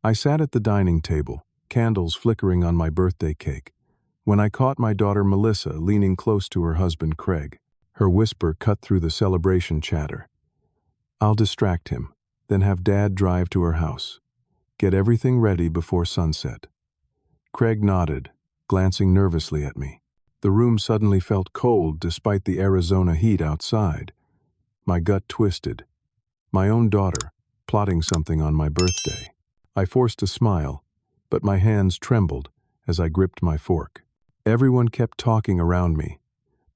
I sat at the dining table, candles flickering on my birthday cake, when I caught my daughter Melissa leaning close to her husband Craig. Her whisper cut through the celebration chatter. "I'll distract him, then have Dad drive to her house. Get everything ready before sunset." Craig nodded, glancing nervously at me. The room suddenly felt cold despite the Arizona heat outside. My gut twisted. My own daughter, plotting something on my birthday. I forced a smile, but my hands trembled as I gripped my fork. Everyone kept talking around me,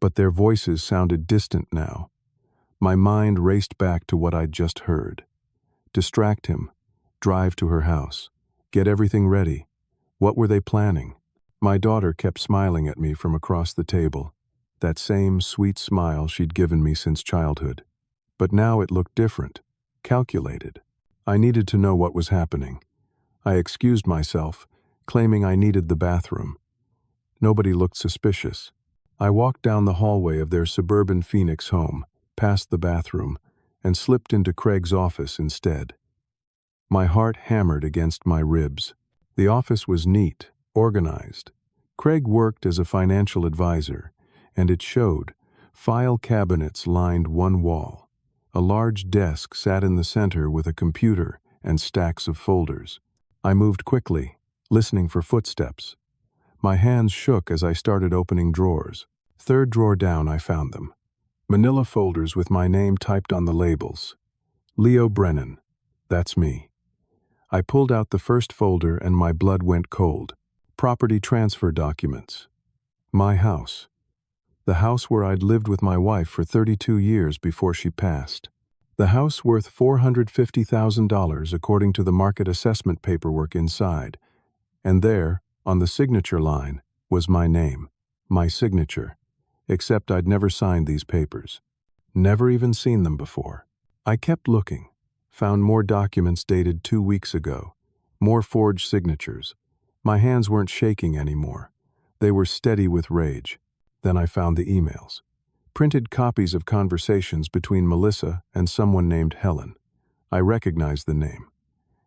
but their voices sounded distant now. My mind raced back to what I'd just heard. Distract him, drive to her house, get everything ready. What were they planning? My daughter kept smiling at me from across the table, that same sweet smile she'd given me since childhood. But now it looked different, calculated. I needed to know what was happening. I excused myself, claiming I needed the bathroom. Nobody looked suspicious. I walked down the hallway of their suburban Phoenix home, past the bathroom, and slipped into Craig's office instead. My heart hammered against my ribs. The office was neat, organized. Craig worked as a financial advisor, and it showed. File cabinets lined one wall. A large desk sat in the center with a computer and stacks of folders. I moved quickly, listening for footsteps. My hands shook as I started opening drawers. Third drawer down, I found them. Manila folders with my name typed on the labels. Leo Brennan. That's me. I pulled out the first folder and my blood went cold. Property transfer documents. My house. The house where I'd lived with my wife for 32 years before she passed. The house worth $450,000 according to the market assessment paperwork inside. And there, on the signature line, was my name. My signature. Except I'd never signed these papers. Never even seen them before. I kept looking. Found more documents dated 2 weeks ago. More forged signatures. My hands weren't shaking anymore. They were steady with rage. Then I found the emails. Printed copies of conversations between Melissa and someone named Helen. I recognized the name.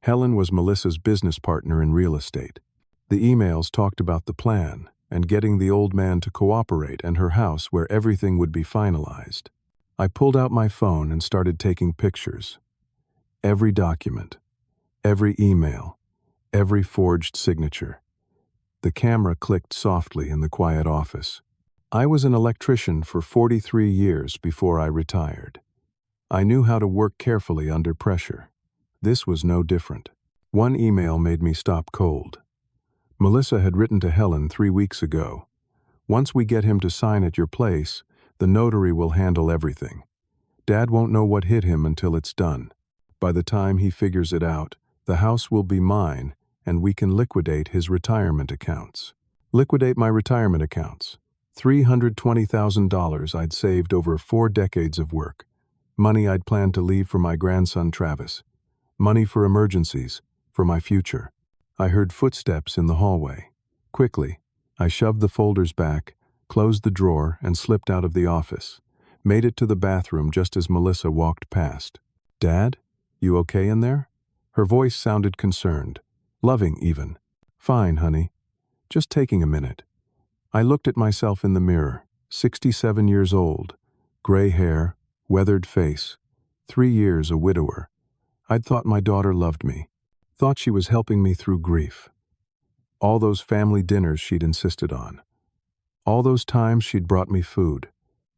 Helen was Melissa's business partner in real estate. The emails talked about the plan and getting the old man to cooperate and her house where everything would be finalized. I pulled out my phone and started taking pictures. Every document, every email, every forged signature. The camera clicked softly in the quiet office. I was an electrician for 43 years before I retired. I knew how to work carefully under pressure. This was no different. One email made me stop cold. Melissa had written to Helen 3 weeks ago. "Once we get him to sign at your place, the notary will handle everything. Dad won't know what hit him until it's done. By the time he figures it out, the house will be mine, and we can liquidate his retirement accounts." Liquidate my retirement accounts. $320,000 I'd saved over 4 decades of work. Money I'd planned to leave for my grandson Travis. Money for emergencies, for my future. I heard footsteps in the hallway. Quickly, I shoved the folders back, closed the drawer, and slipped out of the office. Made it to the bathroom just as Melissa walked past. "Dad, you okay in there?" Her voice sounded concerned, loving even. "Fine, honey. Just taking a minute." I looked at myself in the mirror, 67 years old, gray hair, weathered face, 3 years a widower. I'd thought my daughter loved me, thought she was helping me through grief. All those family dinners she'd insisted on. All those times she'd brought me food,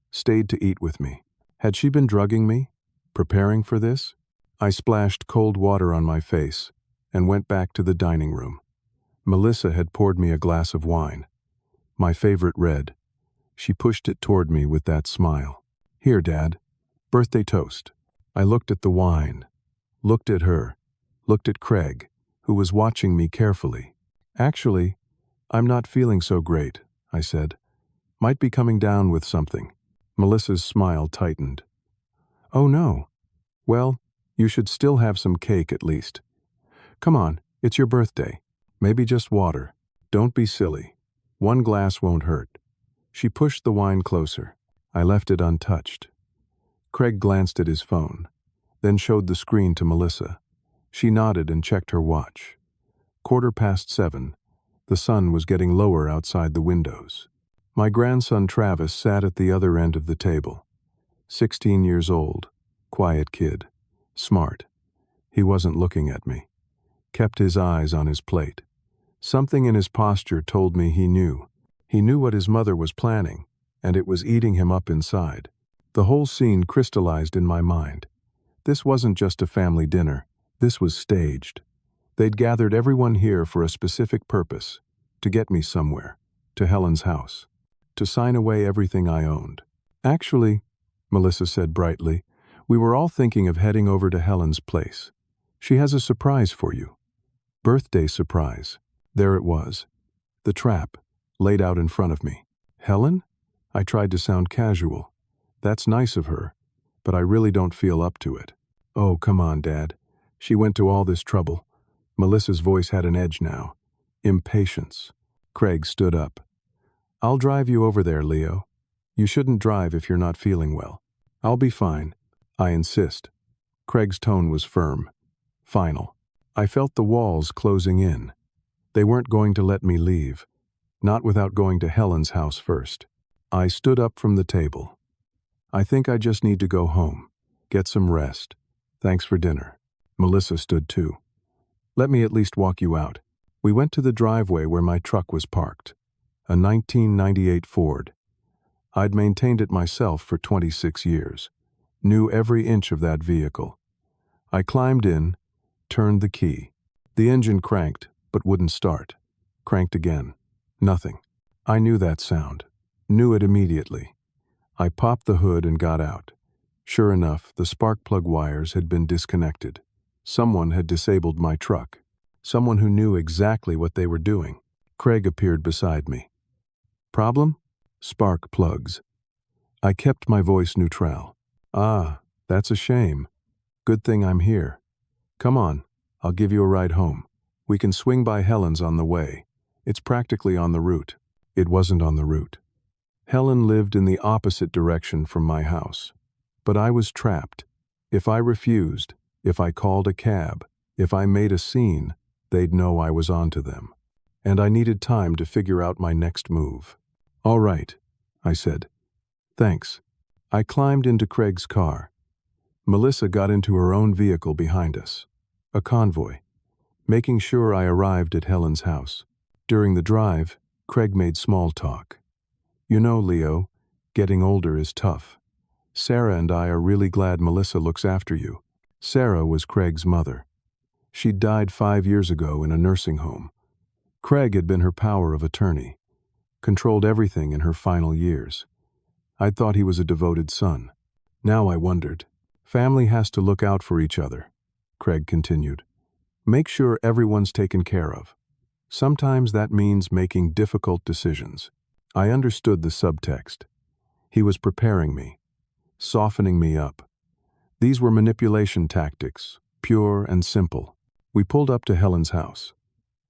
stayed to eat with me. Had she been drugging me, preparing for this? I splashed cold water on my face and went back to the dining room. Melissa had poured me a glass of wine. My favorite red. She pushed it toward me with that smile. "Here, Dad. Birthday toast." I looked at the wine, looked at her, looked at Craig, who was watching me carefully. "Actually, I'm not feeling so great," I said. "Might be coming down with something." Melissa's smile tightened. "Oh no. Well, you should still have some cake at least. Come on, it's your birthday. Maybe just water. Don't be silly. 1 glass won't hurt." She pushed the wine closer. I left it untouched. Craig glanced at his phone, then showed the screen to Melissa. She nodded and checked her watch. 7:15. The sun was getting lower outside the windows. My grandson Travis sat at the other end of the table. 16 years old, quiet kid, smart. He wasn't looking at me. Kept his eyes on his plate. Something in his posture told me he knew. He knew what his mother was planning, and it was eating him up inside. The whole scene crystallized in my mind. This wasn't just a family dinner. This was staged. They'd gathered everyone here for a specific purpose, to get me somewhere, to Helen's house, to sign away everything I owned. Actually, Melissa said brightly, we were all thinking of heading over to Helen's place. She has a surprise for you. Birthday surprise. There it was. The trap, laid out in front of me. Helen? I tried to sound casual. That's nice of her, but I really don't feel up to it. Oh, come on, Dad. She went to all this trouble. Melissa's voice had an edge now. Impatience. Craig stood up. I'll drive you over there, Leo. You shouldn't drive if you're not feeling well. I'll be fine. I insist. Craig's tone was firm. Final. I felt the walls closing in. They weren't going to let me leave. Not without going to Helen's house first. I stood up from the table. I think I just need to go home. Get some rest. Thanks for dinner. Melissa stood too. Let me at least walk you out. We went to the driveway where my truck was parked. A 1998 Ford. I'd maintained it myself for 26 years. Knew every inch of that vehicle. I climbed in, turned the key. The engine cranked, but wouldn't start. Cranked again. Nothing. I knew that sound. Knew it immediately. I popped the hood and got out. Sure enough, the spark plug wires had been disconnected. Someone had disabled my truck. Someone who knew exactly what they were doing. Craig appeared beside me. Problem? Spark plugs. I kept my voice neutral. Ah, that's a shame. Good thing I'm here. Come on, I'll give you a ride home. We can swing by Helen's on the way. It's practically on the route. It wasn't on the route. Helen lived in the opposite direction from my house. But I was trapped. If I refused, if I called a cab, if I made a scene, they'd know I was onto them. And I needed time to figure out my next move. All right, I said. Thanks. I climbed into Craig's car. Melissa got into her own vehicle behind us. A convoy. Making sure I arrived at Helen's house. During the drive, Craig made small talk. You know, Leo, getting older is tough. Sarah and I are really glad Melissa looks after you. Sarah was Craig's mother. She'd died 5 years ago in a nursing home. Craig had been her power of attorney. Controlled everything in her final years. I'd thought he was a devoted son. Now I wondered. Family has to look out for each other, Craig continued. Make sure everyone's taken care of. Sometimes that means making difficult decisions. I understood the subtext. He was preparing me, softening me up. These were manipulation tactics, pure and simple. We pulled up to Helen's house.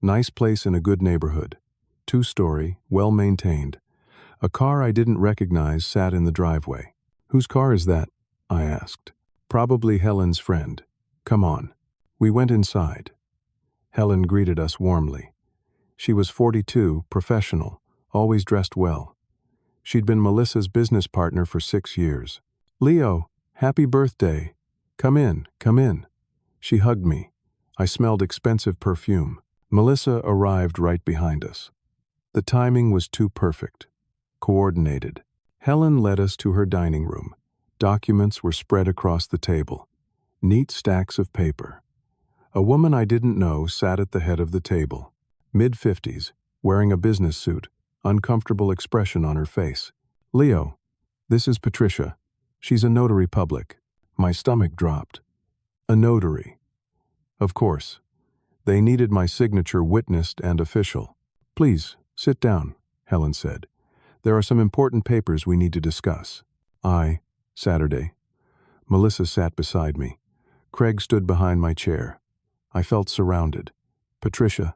Nice place in a good neighborhood. 2-story, well-maintained. A car I didn't recognize sat in the driveway. Whose car is that? I asked. Probably Helen's friend. Come on. We went inside. Helen greeted us warmly. She was 42, professional, always dressed well. She'd been Melissa's business partner for 6 years. Leo, happy birthday. Come in, come in. She hugged me. I smelled expensive perfume. Melissa arrived right behind us. The timing was too perfect. Coordinated. Helen led us to her dining room. Documents were spread across the table. Neat stacks of paper. A woman I didn't know sat at the head of the table. Mid-50s, wearing a business suit, uncomfortable expression on her face. Leo, this is Patricia. She's a notary public. My stomach dropped. A notary. Of course. They needed my signature witnessed and official. Please, sit down, Helen said. There are some important papers we need to discuss. Saturday. Melissa sat beside me. Craig stood behind my chair. I felt surrounded. Patricia,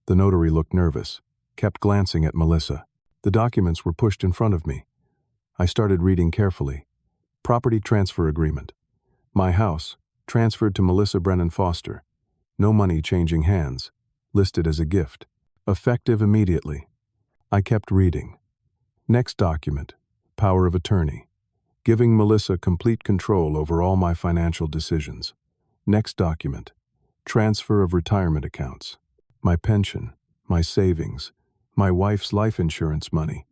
the notary looked nervous, kept glancing at Melissa. The documents were pushed in front of me. I started reading carefully. Property transfer agreement. My house, transferred to Melissa Brennan Foster. No money changing hands. listed as a gift. Effective immediately. I kept reading. Next document. Power of attorney. Giving Melissa complete control over all my financial decisions. Next document. Transfer of retirement accounts. My pension, my savings, my wife's life insurance money.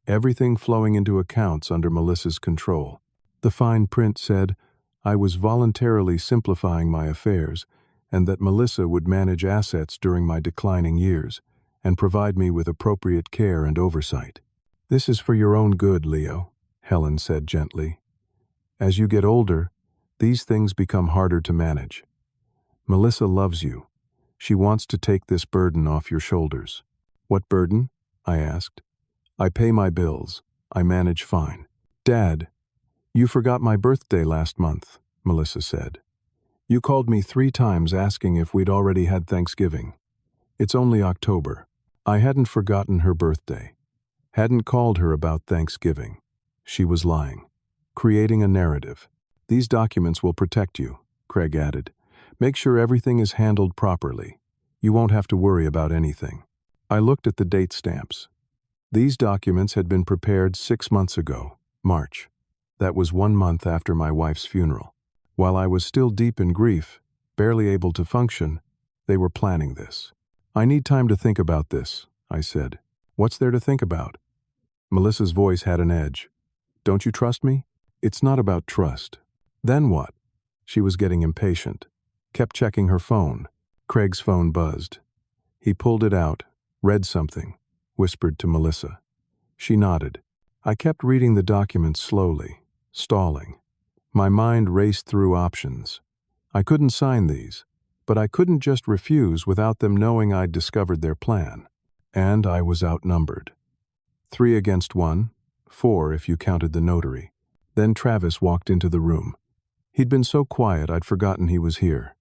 Everything flowing into accounts under Melissa's control. The fine print said I was voluntarily simplifying my affairs and that Melissa would manage assets during my declining years and provide me with appropriate care and oversight. This is for your own good, Leo, Helen said gently. As you get older, these things become harder to manage. Melissa loves you. She wants to take this burden off your shoulders. What burden? I asked. I pay my bills. I manage fine. Dad, you forgot my birthday last month, Melissa said. You called me 3 times asking if we'd already had Thanksgiving. It's only October. I hadn't forgotten her birthday. Hadn't called her about Thanksgiving. She was lying. Creating a narrative. These documents will protect you, Craig added. Make sure everything is handled properly. You won't have to worry about anything. I looked at the date stamps. These documents had been prepared 6 months ago, March. That was 1 month after my wife's funeral. While I was still deep in grief, barely able to function, they were planning this. I need time to think about this, I said. What's there to think about? Melissa's voice had an edge. Don't you trust me? It's not about trust. Then what? She was getting impatient. Kept checking her phone. Craig's phone buzzed. He pulled it out, read something, whispered to Melissa. She nodded. I kept reading the documents slowly, stalling. My mind raced through options. I couldn't sign these, but I couldn't just refuse without them knowing I'd discovered their plan. And I was outnumbered. 3 against 1, 4 if you counted the notary. Then Travis walked into the room. He'd been so quiet I'd forgotten he was here.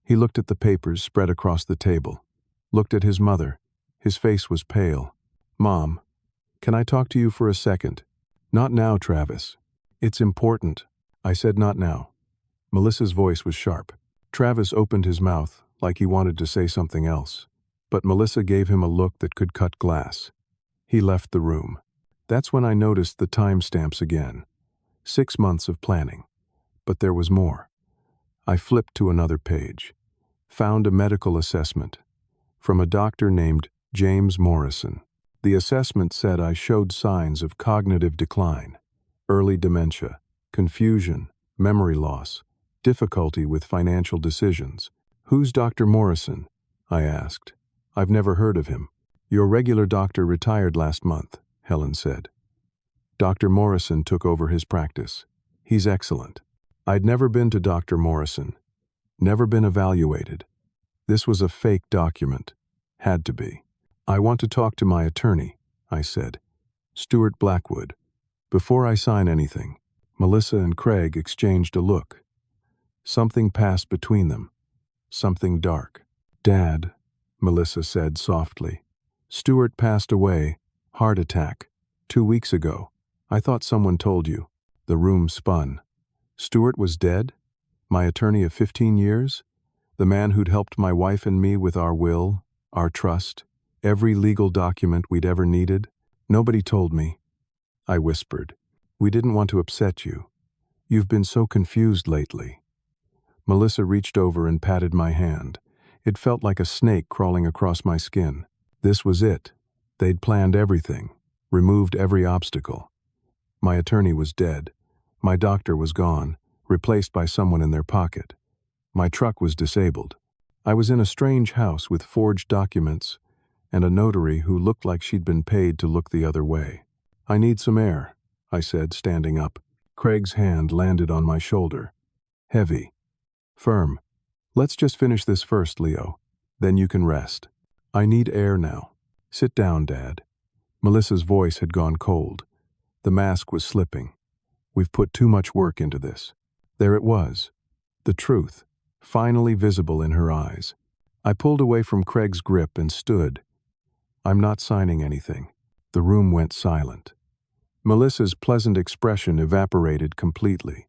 He looked at the papers spread across the table, looked at his mother. His face was pale. Mom, can I talk to you for a second? Not now, Travis. It's important. I said not now. Melissa's voice was sharp. Travis opened his mouth like he wanted to say something else, but Melissa gave him a look that could cut glass. He left the room. That's when I noticed the timestamps again. 6 months of planning. But there was more. I flipped to another page. Found a medical assessment from a doctor named James Morrison. The assessment said I showed signs of cognitive decline, early dementia, confusion, memory loss, difficulty with financial decisions. Who's Dr. Morrison? I asked. I've never heard of him. Your regular doctor retired last month, Helen said. Dr. Morrison took over his practice. He's excellent. I'd never been to Dr. Morrison. Never been evaluated. This was a fake document. Had to be. I want to talk to my attorney, I said. Stuart Blackwood. Before I sign anything. Melissa and Craig exchanged a look. Something passed between them. Something dark. Dad, Melissa said softly. Stuart passed away. Heart attack. 2 weeks ago. I thought someone told you. The room spun. Stuart was dead? My attorney of 15 years? The man who'd helped my wife and me with our will, our trust, every legal document we'd ever needed? Nobody told me. I whispered. We didn't want to upset you. You've been so confused lately. Melissa reached over and patted my hand. It felt like a snake crawling across my skin. This was it. They'd planned everything, removed every obstacle. My attorney was dead. My doctor was gone, replaced by someone in their pocket. My truck was disabled. I was in a strange house with forged documents and a notary who looked like she'd been paid to look the other way. I need some air, I said, standing up. Craig's hand landed on my shoulder. Heavy. Firm. Let's just finish this first, Leo. Then you can rest. I need air now. Sit down, Dad. Melissa's voice had gone cold. The mask was slipping. We've put too much work into this. There it was. The truth, finally visible in her eyes. I pulled away from Craig's grip and stood. I'm not signing anything. The room went silent. Melissa's pleasant expression evaporated completely.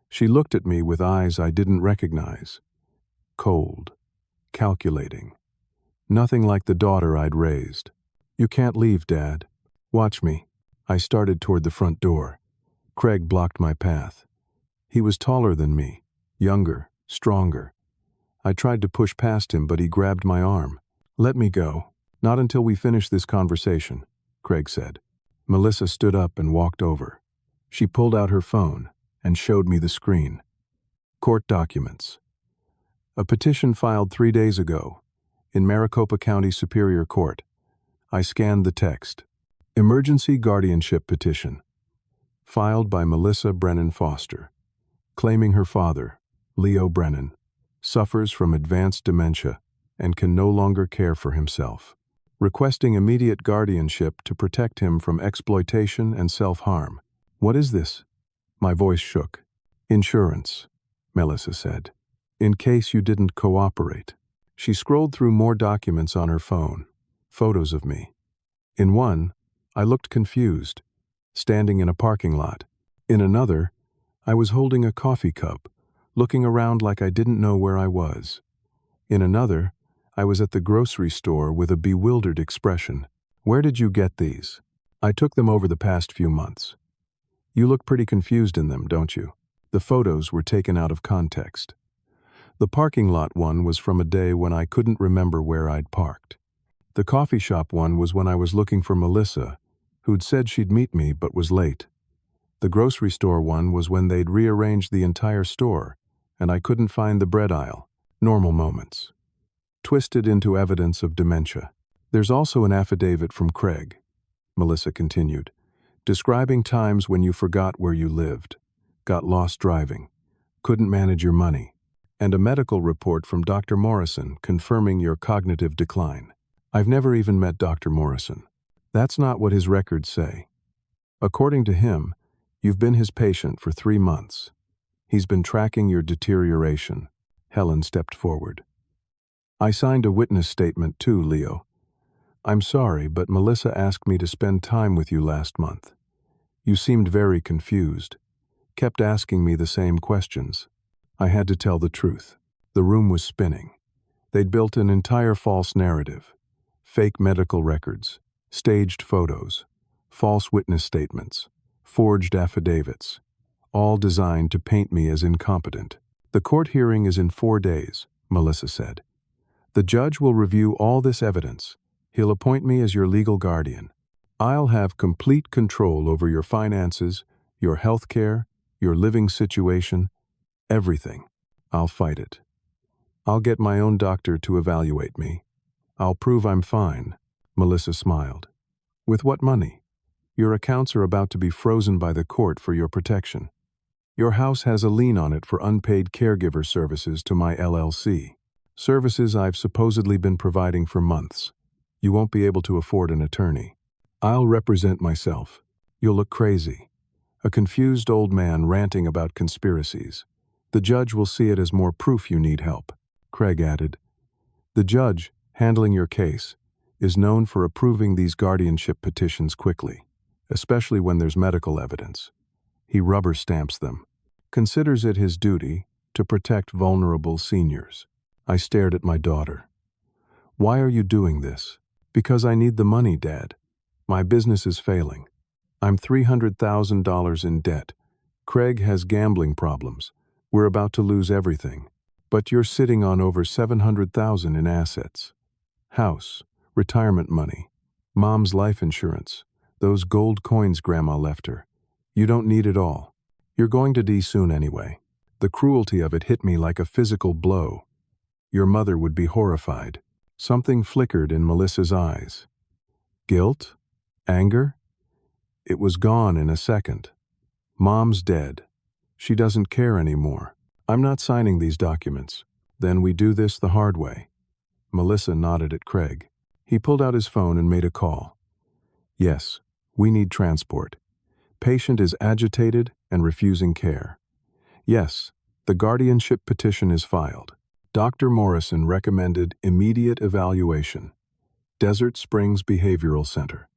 She looked at me with eyes I didn't recognize. Cold. Calculating. Nothing like the daughter I'd raised. "You can't leave, Dad. Watch me." I started toward the front door. Craig blocked my path. He was taller than me, younger, stronger. I tried to push past him, but he grabbed my arm. "Let me go. Not until we finish this conversation," Craig said. Melissa stood up and walked over. She pulled out her phone and showed me the screen. Court documents. A petition filed 3 days ago in Maricopa County Superior Court. I scanned the text. Emergency guardianship petition. Filed by Melissa Brennan Foster, claiming her father, Leo Brennan, suffers from advanced dementia and can no longer care for himself. Requesting immediate guardianship to protect him from exploitation and self-harm. "What is this?" My voice shook. "Insurance," Melissa said. "In case you didn't cooperate." She scrolled through more documents on her phone, photos of me. In one, I looked confused, standing in a parking lot. In another, I was holding a coffee cup, looking around like I didn't know where I was. In another, I was at the grocery store with a bewildered expression. "Where did you get these?" "I took them over the past few months." "You look pretty confused in them, don't you?" The photos were taken out of context. The parking lot one was from a day when I couldn't remember where I'd parked. The coffee shop one was when I was looking for Melissa, who'd said she'd meet me but was late. The grocery store one was when they'd rearranged the entire store, and I couldn't find the bread aisle. Normal moments. Twisted into evidence of dementia. "There's also an affidavit from Craig," Melissa continued, "describing times when you forgot where you lived, got lost driving, couldn't manage your money, and a medical report from Dr. Morrison confirming your cognitive decline." I've never even met Dr. Morrison. That's not what his records say. According to him, you've been his patient for 3 months. He's been tracking your deterioration. Helen stepped forward. "I signed a witness statement too, Leo. I'm sorry, but Melissa asked me to spend time with you last month. You seemed very confused, kept asking me the same questions. I had to tell the truth." The room was spinning. They'd built an entire false narrative. Fake medical records, staged photos, false witness statements, forged affidavits, all designed to paint me as incompetent. "The court hearing is in 4 days, Melissa said. "The judge will review all this evidence. He'll appoint me as your legal guardian. I'll have complete control over your finances, your health care, your living situation, everything. I'll fight it. I'll get my own doctor to evaluate me. I'll prove I'm fine." Melissa smiled. "With what money? Your accounts are about to be frozen by the court for your protection. Your house has a lien on it for unpaid caregiver services to my LLC. Services I've supposedly been providing for months. You won't be able to afford an attorney. I'll represent myself. You'll look crazy. A confused old man ranting about conspiracies. The judge will see it as more proof you need help." Craig added, "The judge, handling your case, is known for approving these guardianship petitions quickly, especially when there's medical evidence. He rubber stamps them. Considers it his duty to protect vulnerable seniors." I stared at my daughter. "Why are you doing this?" "Because I need the money, Dad. My business is failing. I'm $300,000 in debt. Craig has gambling problems. We're about to lose everything. But you're sitting on over $700,000 in assets. House, retirement money, Mom's life insurance, those gold coins Grandma left her. You don't need it all. You're going to die soon anyway." The cruelty of it hit me like a physical blow. Your mother would be horrified. Something flickered in Melissa's eyes. Guilt? Anger? It was gone in a second. Mom's dead. She doesn't care anymore. "I'm not signing these documents. Then we do this the hard way." Melissa nodded at Craig. He pulled out his phone and made a call. "Yes, we need transport. Patient is agitated and refusing care. Yes, the guardianship petition is filed. Dr. Morrison recommended immediate evaluation. Desert Springs Behavioral Center.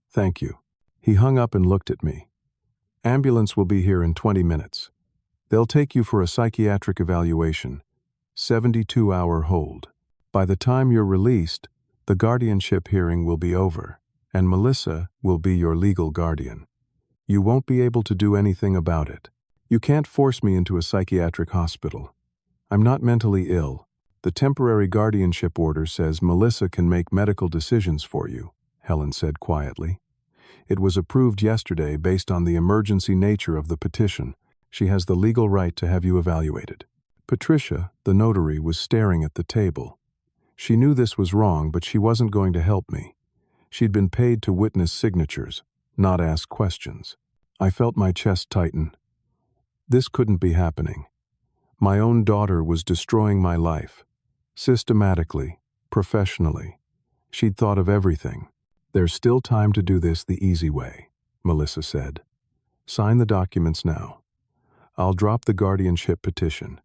Thank you." He hung up and looked at me. "Ambulance will be here in 20 minutes. They'll take you for a psychiatric evaluation. 72-hour hold. By the time you're released, The guardianship hearing will be over, and Melissa will be your legal guardian. You won't be able to do anything about it. You can't force me into a psychiatric hospital. I'm not mentally ill. The temporary guardianship order says Melissa can make medical decisions for you, Helen said quietly. It was approved yesterday based on the emergency nature of the petition. She has the legal right to have you evaluated. Patricia, the notary, was staring at the table. She knew this was wrong, but she wasn't going to help me. She'd been paid to witness signatures, not ask questions. I felt my chest tighten. This couldn't be happening. My own daughter was destroying my life. Systematically, professionally. She'd thought of everything. There's still time to do this the easy way, Melissa said. Sign the documents now. I'll drop the guardianship petition.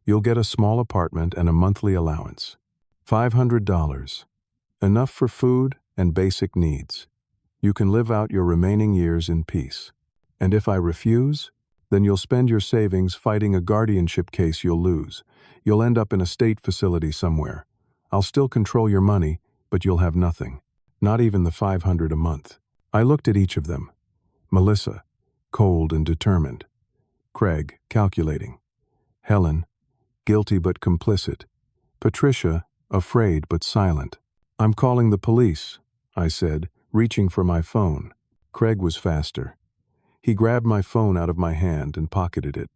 You'll get a small apartment and a monthly allowance. $500. Enough for food and basic needs. You can live out your remaining years in peace. And if I refuse, then you'll spend your savings fighting a guardianship case you'll lose. You'll end up in a state facility somewhere. I'll still control your money, but you'll have nothing. Not even the $500 a month. I looked at each of them. Melissa, cold and determined. Craig, calculating. Helen, guilty but complicit. Patricia, afraid but silent. I'm calling the police, I said, reaching for my phone. Craig was faster. He grabbed my phone out of my hand and pocketed it.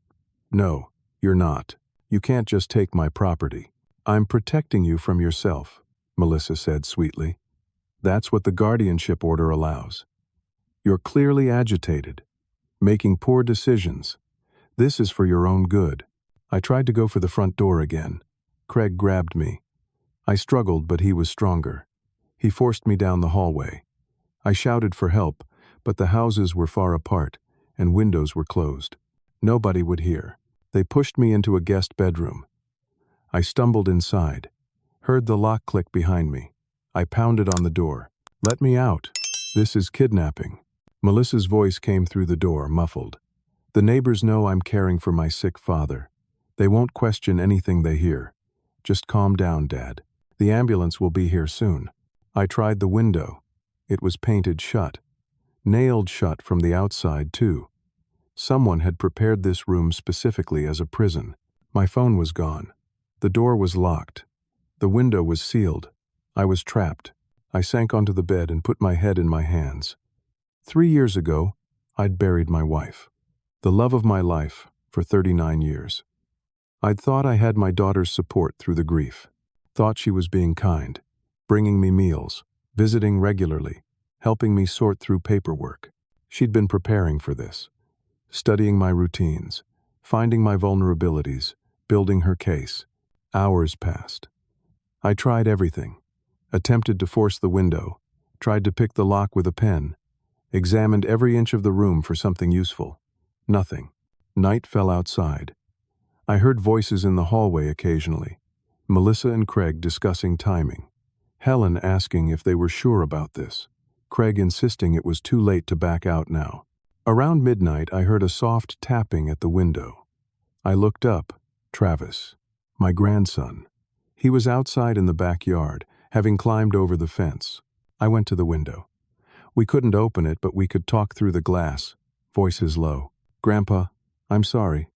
No, you're not. You can't just take my property. I'm protecting you from yourself, Melissa said sweetly. That's what the guardianship order allows. You're clearly agitated, making poor decisions. This is for your own good. I tried to go for the front door again. Craig grabbed me. I struggled, but he was stronger. He forced me down the hallway. I shouted for help, but the houses were far apart, and windows were closed. Nobody would hear. They pushed me into a guest bedroom. I stumbled inside, heard the lock click behind me. I pounded on the door. Let me out. This is kidnapping. Melissa's voice came through the door, muffled. The neighbors know I'm caring for my sick father. They won't question anything they hear. Just calm down, Dad. The ambulance will be here soon. I tried the window. It was painted shut. Nailed shut from the outside, too. Someone had prepared this room specifically as a prison. My phone was gone. The door was locked. The window was sealed. I was trapped. I sank onto the bed and put my head in my hands. 3 years ago, I'd buried my wife. The love of my life for 39 years. I'd thought I had my daughter's support through the grief. Thought she was being kind, bringing me meals, visiting regularly, helping me sort through paperwork. She'd been preparing for this, studying my routines, finding my vulnerabilities, building her case. Hours passed. I tried everything. Attempted to force the window, tried to pick the lock with a pen, examined every inch of the room for something useful. Nothing. Night fell outside. I heard voices in the hallway occasionally. Melissa and Craig discussing timing. Helen asking if they were sure about this. Craig insisting it was too late to back out now. Around midnight, I heard a soft tapping at the window. I looked up. Travis, my grandson. He was outside in the backyard, having climbed over the fence. I went to the window. We couldn't open it, but we could talk through the glass. Voices low. Grandpa, I'm sorry.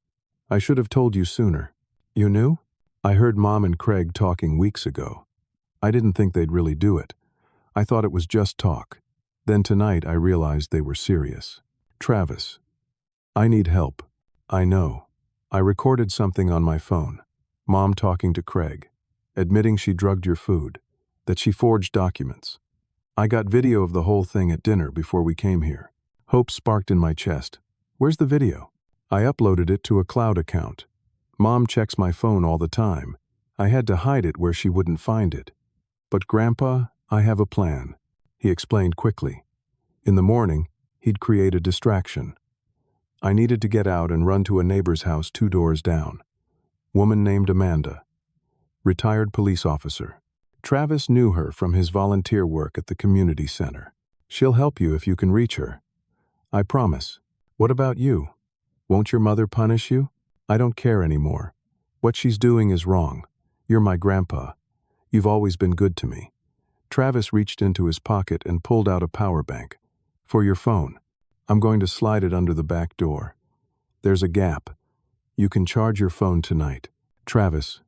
I should have told you sooner. You knew? I heard Mom and Craig talking weeks ago. I didn't think they'd really do it. I thought it was just talk. Then tonight I realized they were serious. Travis, I need help. I know. I recorded something on my phone. Mom talking to Craig, admitting she drugged your food, that she forged documents. I got video of the whole thing at dinner before we came here. Hope sparked in my chest. Where's the video? I uploaded it to a cloud account. Mom checks my phone all the time. I had to hide it where she wouldn't find it. But Grandpa, I have a plan, he explained quickly. In the morning, he'd create a distraction. I needed to get out and run to a neighbor's house 2 doors down. Woman named Amanda. Retired police officer. Travis knew her from his volunteer work at the community center. She'll help you if you can reach her. I promise. What about you? Won't your mother punish you? I don't care anymore. What she's doing is wrong. You're my grandpa. You've always been good to me. Travis reached into his pocket and pulled out a power bank. For your phone. I'm going to slide it under the back door. There's a gap. You can charge your phone tonight. Travis,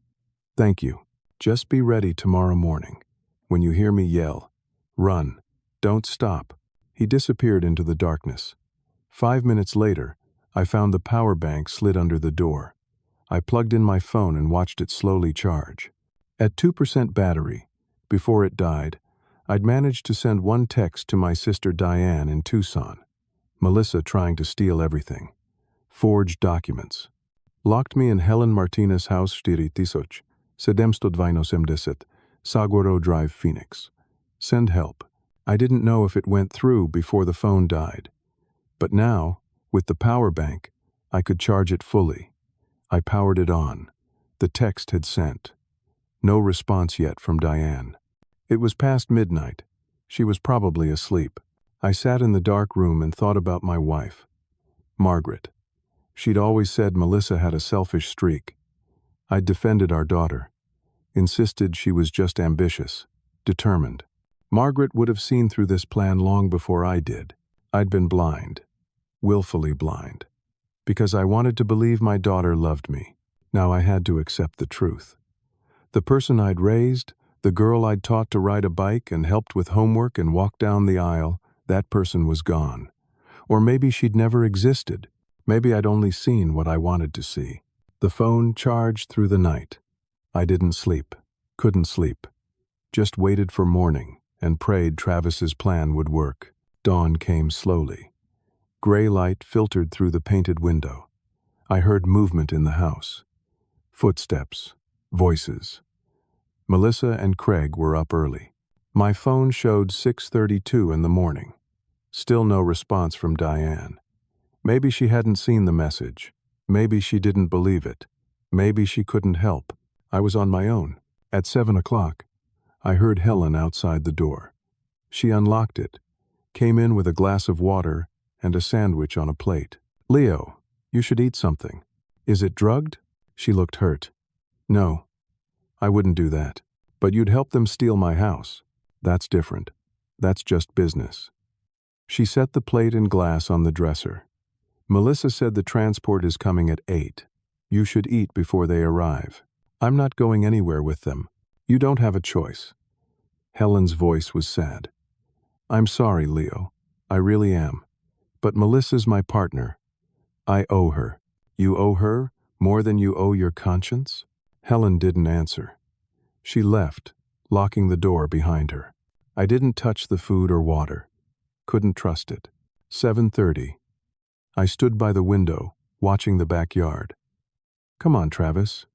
thank you. Just be ready tomorrow morning. When you hear me yell, run. Don't stop. He disappeared into the darkness. 5 minutes later, I found the power bank slid under the door. I plugged in my phone and watched it slowly charge. At 2% battery, before it died, I'd managed to send one text to my sister Diane in Tucson. Melissa trying to steal everything. Forged documents. Locked me in Helen Martinez house 4770, Saguaro Drive, Phoenix. Send help. I didn't know if it went through before the phone died. But now, with the power bank, I could charge it fully. I powered it on. The text had sent. No response yet from Diane. It was past midnight. She was probably asleep. I sat in the dark room and thought about my wife, Margaret. She'd always said Melissa had a selfish streak. I'd defended our daughter, insisted she was just ambitious, determined. Margaret would have seen through this plan long before I did. I'd been blind, willfully blind, because I wanted to believe my daughter loved me. Now I had to accept the truth. The person I'd raised, the girl I'd taught to ride a bike and helped with homework and walk down the aisle, that person was gone. Or maybe she'd never existed. Maybe I'd only seen what I wanted to see. The phone charged through the night. I didn't sleep, couldn't sleep. Just waited for morning and prayed Travis's plan would work. Dawn came slowly. Gray light filtered through the painted window. I heard movement in the house. Footsteps, voices. Melissa and Craig were up early. My phone showed 6:32 in the morning. Still no response from Diane. Maybe she hadn't seen the message. Maybe she didn't believe it. Maybe she couldn't help. I was on my own. At 7 o'clock, I heard Helen outside the door. She unlocked it, came in with a glass of water and a sandwich on a plate. Leo, you should eat something. Is it drugged? She looked hurt. No, I wouldn't do that. But you'd help them steal my house. That's different. That's just business. She set the plate and glass on the dresser. Melissa said the transport is coming at 8. You should eat before they arrive. I'm not going anywhere with them. You don't have a choice. Helen's voice was sad. I'm sorry, Leo. I really am. But Melissa's my partner. I owe her. You owe her more than you owe your conscience? Helen didn't answer. She left, locking the door behind her. I didn't touch the food or water. Couldn't trust it. 7:30. I stood by the window, watching the backyard. Come on, Travis.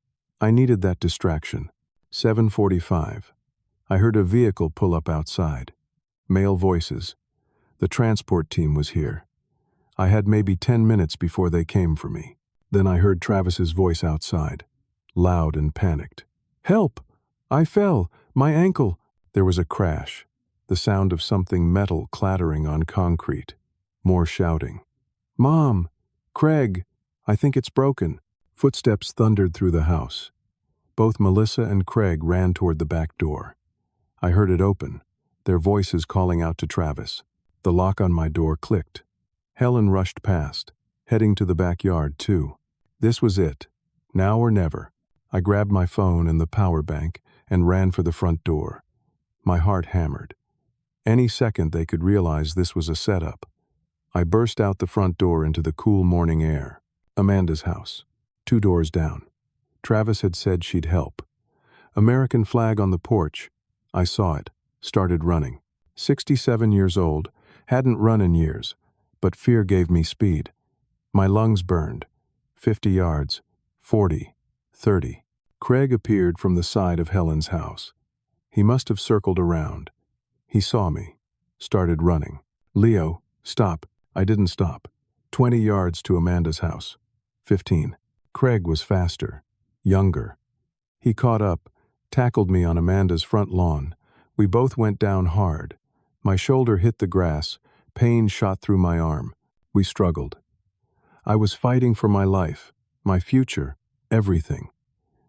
I needed that distraction. 7:45. I heard a vehicle pull up outside. Male voices. The transport team was here. I had maybe 10 minutes before they came for me. Then I heard Travis's voice outside, loud and panicked. Help! I fell! My ankle! There was a crash, the sound of something metal clattering on concrete. More shouting. Mom! Craig! I think it's broken. Footsteps thundered through the house. Both Melissa and Craig ran toward the back door. I heard it open, their voices calling out to Travis. The lock on my door clicked. Helen rushed past, heading to the backyard too. This was it. Now or never. I grabbed my phone and the power bank and ran for the front door. My heart hammered. Any second they could realize this was a setup. I burst out the front door into the cool morning air. Amanda's house. 2 doors down. Travis had said she'd help. American flag on the porch. I saw it. Started running. 67 years old. Hadn't run in years. But fear gave me speed. My lungs burned. 50 yards. 40. 30. Craig appeared from the side of Helen's house. He must have circled around. He saw me. Started running. Leo, stop. I didn't stop. 20 yards to Amanda's house. 15. Craig was faster. Younger. He caught up, tackled me on Amanda's front lawn. We both went down hard. My shoulder hit the grass. Pain shot through my arm. We struggled. I was fighting for my life, my future, everything.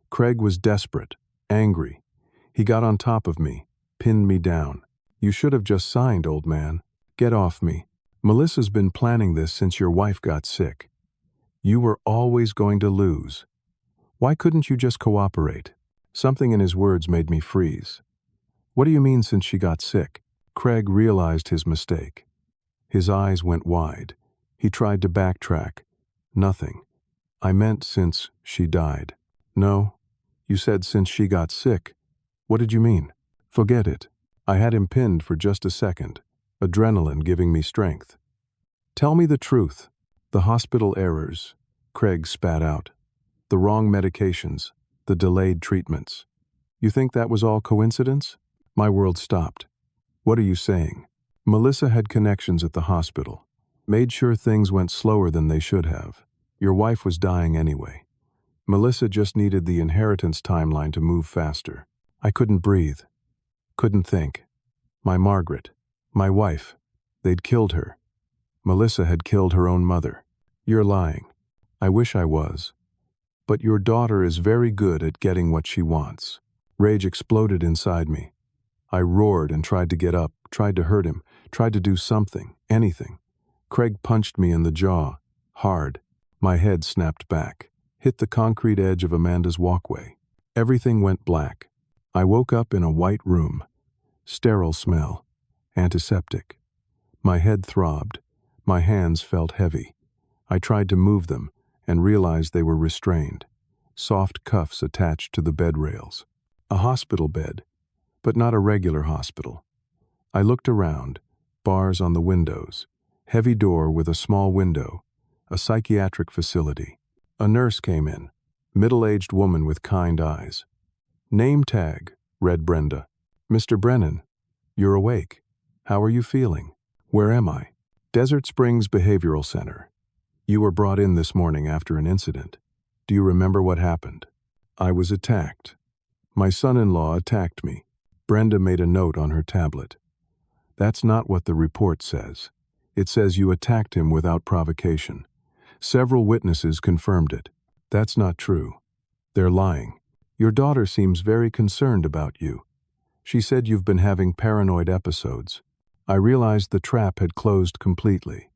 Craig was desperate, angry. He got on top of me. pinned me down. "You should have just signed, old man. Get off me. Melissa's been planning this since your wife got sick. You were always going to lose. Why couldn't you just cooperate?" Something in his words made me freeze. "What do you mean since she got sick?" Craig realized his mistake. His eyes went wide. He tried to backtrack. "Nothing. I meant since she died." "No. You said since she got sick. What did you mean?" "Forget it. I had him pinned for just a second. Adrenaline giving me strength." "Tell me the truth." "The hospital errors," Craig spat out. "The wrong medications, the delayed treatments. You think that was all coincidence?" My world stopped. "What are you saying?" "Melissa had connections at the hospital. Made sure things went slower than they should have. Your wife was dying anyway. Melissa just needed the inheritance timeline to move faster." I couldn't breathe. Couldn't think. My Margaret. My wife. They'd killed her. Melissa had killed her own mother. "You're lying." "I wish I was. But your daughter is very good at getting what she wants." Rage exploded inside me. I roared and tried to get up, tried to hurt him, tried to do something, anything. Craig punched me in the jaw, hard. My head snapped back, hit the concrete edge of Amanda's walkway. Everything went black. I woke up in a white room. Sterile smell. Antiseptic. My head throbbed. My hands felt heavy. I tried to move them and realized they were restrained. Soft cuffs attached to the bed rails. A hospital bed, but not a regular hospital. I looked around. Bars on the windows. Heavy door with a small window. A psychiatric facility. A nurse came in. Middle-aged woman with kind eyes. "Name tag," read Brenda. "Mr. Brennan, you're awake. How are you feeling?" "Where am I?" "Desert Springs Behavioral Center. You were brought in this morning after an incident. Do you remember what happened?" "I was attacked. My son-in-law attacked me." Brenda made a note on her tablet. "That's not what the report says. It says you attacked him without provocation. Several witnesses confirmed it. That's not true. They're lying. Your daughter seems very concerned about you. She said you've been having paranoid episodes." I realized the trap had closed completely.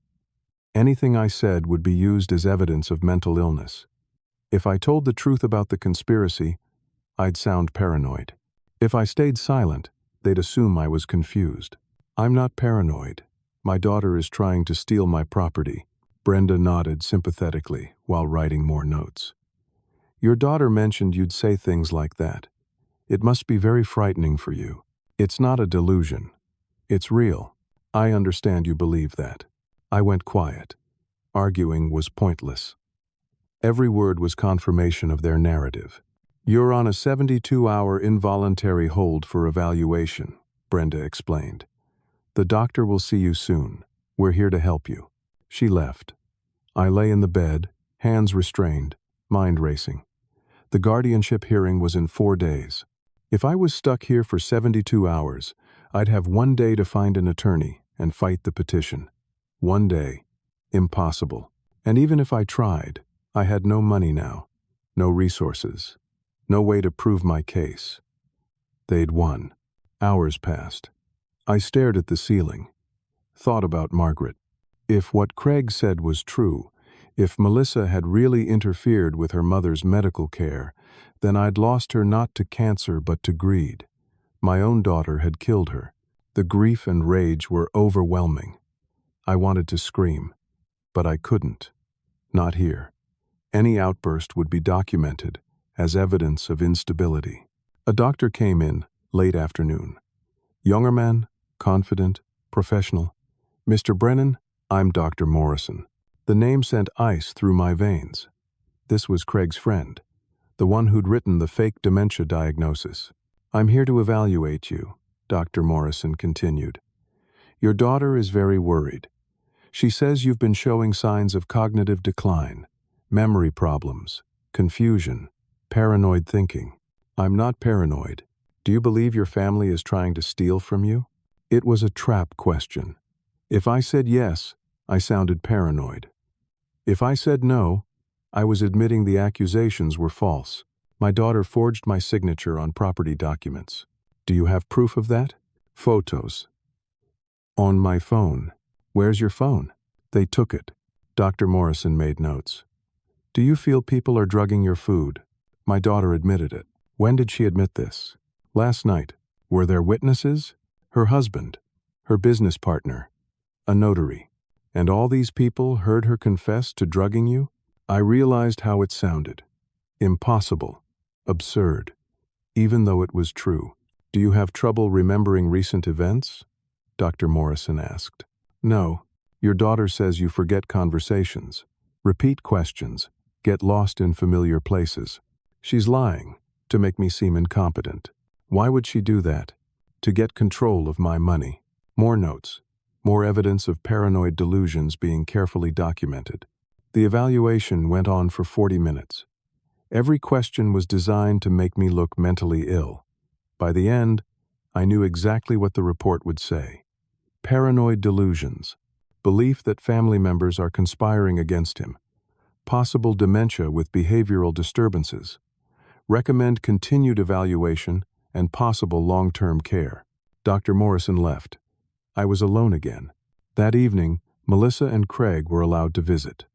Anything I said would be used as evidence of mental illness. If I told the truth about the conspiracy, I'd sound paranoid. If I stayed silent, they'd assume I was confused. "I'm not paranoid. My daughter is trying to steal my property." Brenda nodded sympathetically while writing more notes. "Your daughter mentioned you'd say things like that. It must be very frightening for you. It's not a delusion. It's real. I understand you believe that." I went quiet. Arguing was pointless. Every word was confirmation of their narrative. "You're on a 72-hour involuntary hold for evaluation," Brenda explained. "The doctor will see you soon. We're here to help you." She left. I lay in the bed, hands restrained, mind racing. The guardianship hearing was in 4 days. If I was stuck here for 72 hours, I'd have 1 day to find an attorney and fight the petition. 1 day. Impossible. And even if I tried, I had no money now, no resources, no way to prove my case. They'd won. Hours passed. I stared at the ceiling, thought about Margaret. If what Craig said was true, if Melissa had really interfered with her mother's medical care, then I'd lost her not to cancer but to greed. My own daughter had killed her. The grief and rage were overwhelming. I wanted to scream, but I couldn't. Not here. Any outburst would be documented as evidence of instability. A doctor came in late afternoon. Younger man, confident, professional. "Mr. Brennan, I'm Dr. Morrison." The name sent ice through my veins. This was Craig's friend, the one who'd written the fake dementia diagnosis. "I'm here to evaluate you," Dr. Morrison continued. "Your daughter is very worried. She says you've been showing signs of cognitive decline, memory problems, confusion, paranoid thinking." "I'm not paranoid. Do you believe your family is trying to steal from you?" It was a trap question. If I said yes, I sounded paranoid. If I said no, I was admitting the accusations were false. My daughter forged my signature on property documents. Do you have proof of that? Photos. On my phone. Where's your phone? They took it. Dr. Morrison made notes. Do you feel people are drugging your food? My daughter admitted it. When did she admit this? Last night. Were there witnesses? Her husband, her business partner, a notary. And all these people heard her confess to drugging you? I realized how it sounded. Impossible. Absurd. Even though it was true. Do you have trouble remembering recent events? Dr. Morrison asked. No. Your daughter says you forget conversations, repeat questions, get lost in familiar places. She's lying to make me seem incompetent. Why would she do that? To get control of my money. More notes. More evidence of paranoid delusions being carefully documented. The evaluation went on for 40 minutes. Every question was designed to make me look mentally ill. By the end, I knew exactly what the report would say. Paranoid delusions. Belief that family members are conspiring against him. Possible dementia with behavioral disturbances. Recommend continued evaluation and possible long-term care. Dr. Morrison left. I was alone again. That evening, Melissa and Craig were allowed to visit.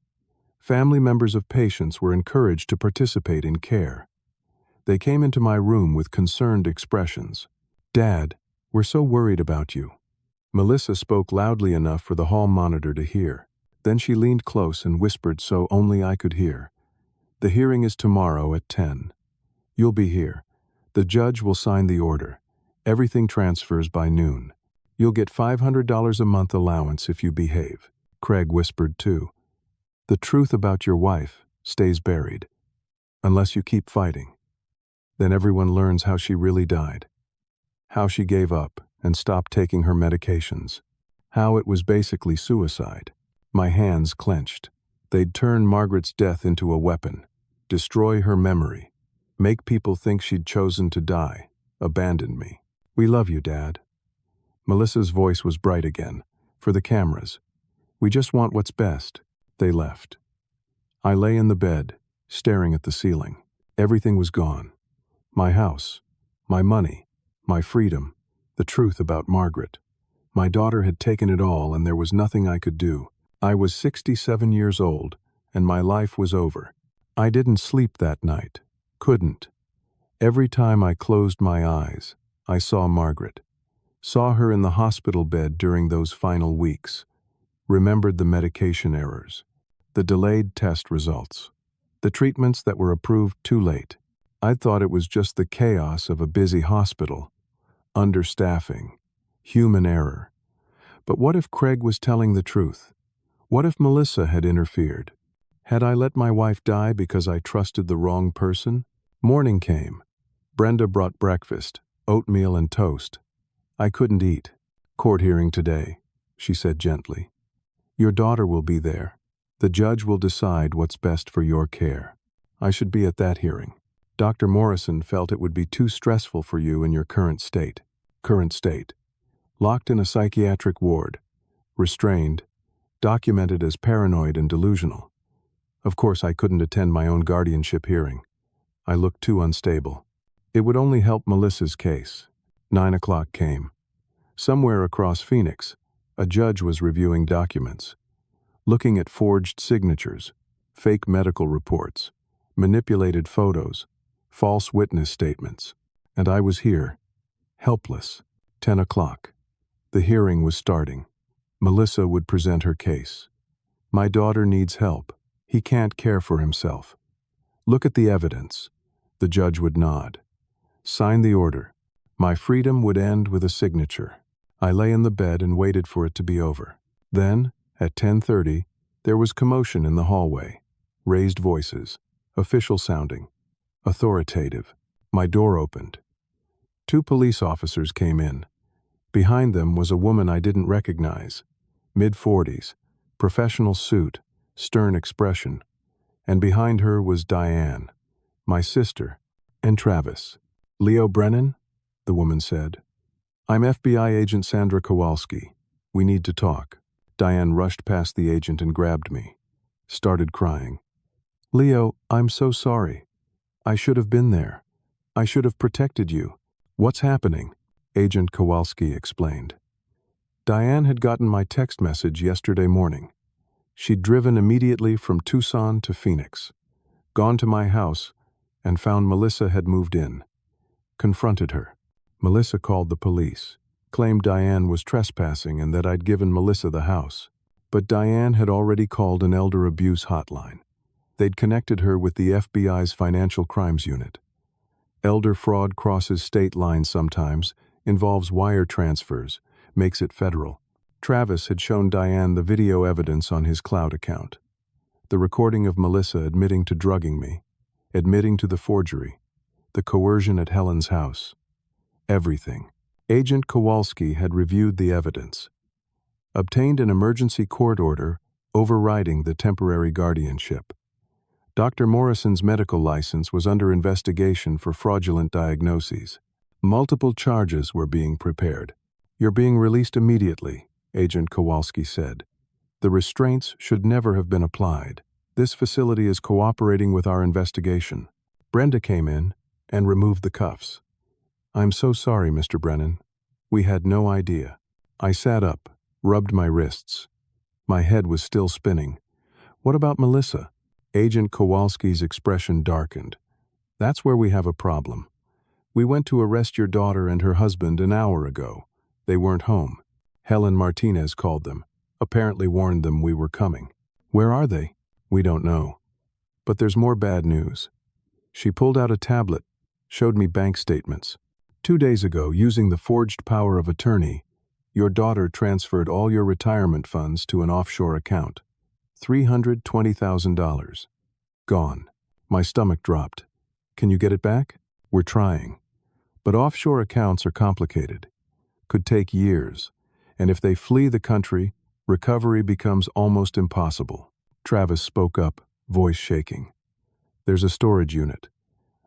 Family members of patients were encouraged to participate in care. They came into my room with concerned expressions. Dad, we're so worried about you. Melissa spoke loudly enough for the hall monitor to hear. Then she leaned close and whispered so only I could hear. The hearing is tomorrow at 10. You'll be here. The judge will sign the order. Everything transfers by noon. You'll get $500 a month allowance if you behave. Craig whispered too. The truth about your wife stays buried. Unless you keep fighting. Then everyone learns how she really died. How she gave up and stopped taking her medications. How it was basically suicide. My hands clenched. They'd turn Margaret's death into a weapon. Destroy her memory. Make people think she'd chosen to die. Abandon me. We love you, Dad. Melissa's voice was bright again. For the cameras. We just want what's best. They left. I lay in the bed, staring at the ceiling. Everything was gone. My house. My money. My freedom. The truth about Margaret. My daughter had taken it all and there was nothing I could do. I was 67 years old, and my life was over. I didn't sleep that night. Couldn't. Every time I closed my eyes, I saw Margaret. Saw her in the hospital bed during those final weeks. Remembered the medication errors. The delayed test results. The treatments that were approved too late. I thought it was just the chaos of a busy hospital. Understaffing. Human error. But what if Craig was telling the truth? What if Melissa had interfered? Had I let my wife die because I trusted the wrong person? Morning came. Brenda brought breakfast, oatmeal and toast. I couldn't eat. Court hearing today, she said gently. Your daughter will be there. The judge will decide what's best for your care. I should be at that hearing. Dr. Morrison felt it would be too stressful for you in your current state. Locked in a psychiatric ward. Restrained. Documented as paranoid and delusional. Of course, I couldn't attend my own guardianship hearing. I looked too unstable. It would only help Melissa's case. 9 o'clock came. Somewhere across Phoenix, a judge was reviewing documents. Looking at forged signatures, fake medical reports, manipulated photos, false witness statements. And I was here, helpless. 10 o'clock. The hearing was starting. Melissa would present her case. My daughter needs help. He can't care for himself. Look at the evidence. The judge would nod. Sign the order. My freedom would end with a signature. I lay in the bed and waited for it to be over. Then, at 10:30, there was commotion in the hallway. Raised voices. Official sounding. Authoritative. My door opened. 2 police officers came in. Behind them was a woman I didn't recognize. Mid-40s, professional suit, stern expression. And behind her was Diane, my sister, and Travis. Leo Brennan? The woman said. I'm FBI agent Sandra Kowalski. We need to talk. Diane rushed past the agent and grabbed me. Started crying. Leo, I'm so sorry. I should have been there. I should have protected you. What's happening? Agent Kowalski explained. Diane had gotten my text message yesterday morning. She'd driven immediately from Tucson to Phoenix, gone to my house, and found Melissa had moved in. Confronted her. Melissa called the police, claimed Diane was trespassing and that I'd given Melissa the house. But Diane had already called an elder abuse hotline. They'd connected her with the FBI's Financial Crimes Unit. Elder fraud crosses state lines sometimes, involves wire transfers, makes it federal. Travis had shown Diane the video evidence on his cloud account. The recording of Melissa admitting to drugging me, admitting to the forgery, the coercion at Helen's house. Everything. Agent Kowalski had reviewed the evidence, obtained an emergency court order overriding the temporary guardianship. Dr. Morrison's medical license was under investigation for fraudulent diagnoses. Multiple charges were being prepared. "You're being released immediately," Agent Kowalski said. "The restraints should never have been applied. This facility is cooperating with our investigation." Brenda came in and removed the cuffs. "I'm so sorry, Mr. Brennan. We had no idea." I sat up, rubbed my wrists. My head was still spinning. "What about Melissa?" Agent Kowalski's expression darkened. "That's where we have a problem. We went to arrest your daughter and her husband an hour ago. They weren't home. Helen Martinez called them, apparently warned them we were coming. Where are they? We don't know. But there's more bad news." She pulled out a tablet, showed me bank statements. 2 days ago, using the forged power of attorney, your daughter transferred all your retirement funds to an offshore account. $320,000. Gone. My stomach dropped. "Can you get it back?" "We're trying. But offshore accounts are complicated. Could take years. And if they flee the country, recovery becomes almost impossible." Travis spoke up, voice shaking. "There's a storage unit.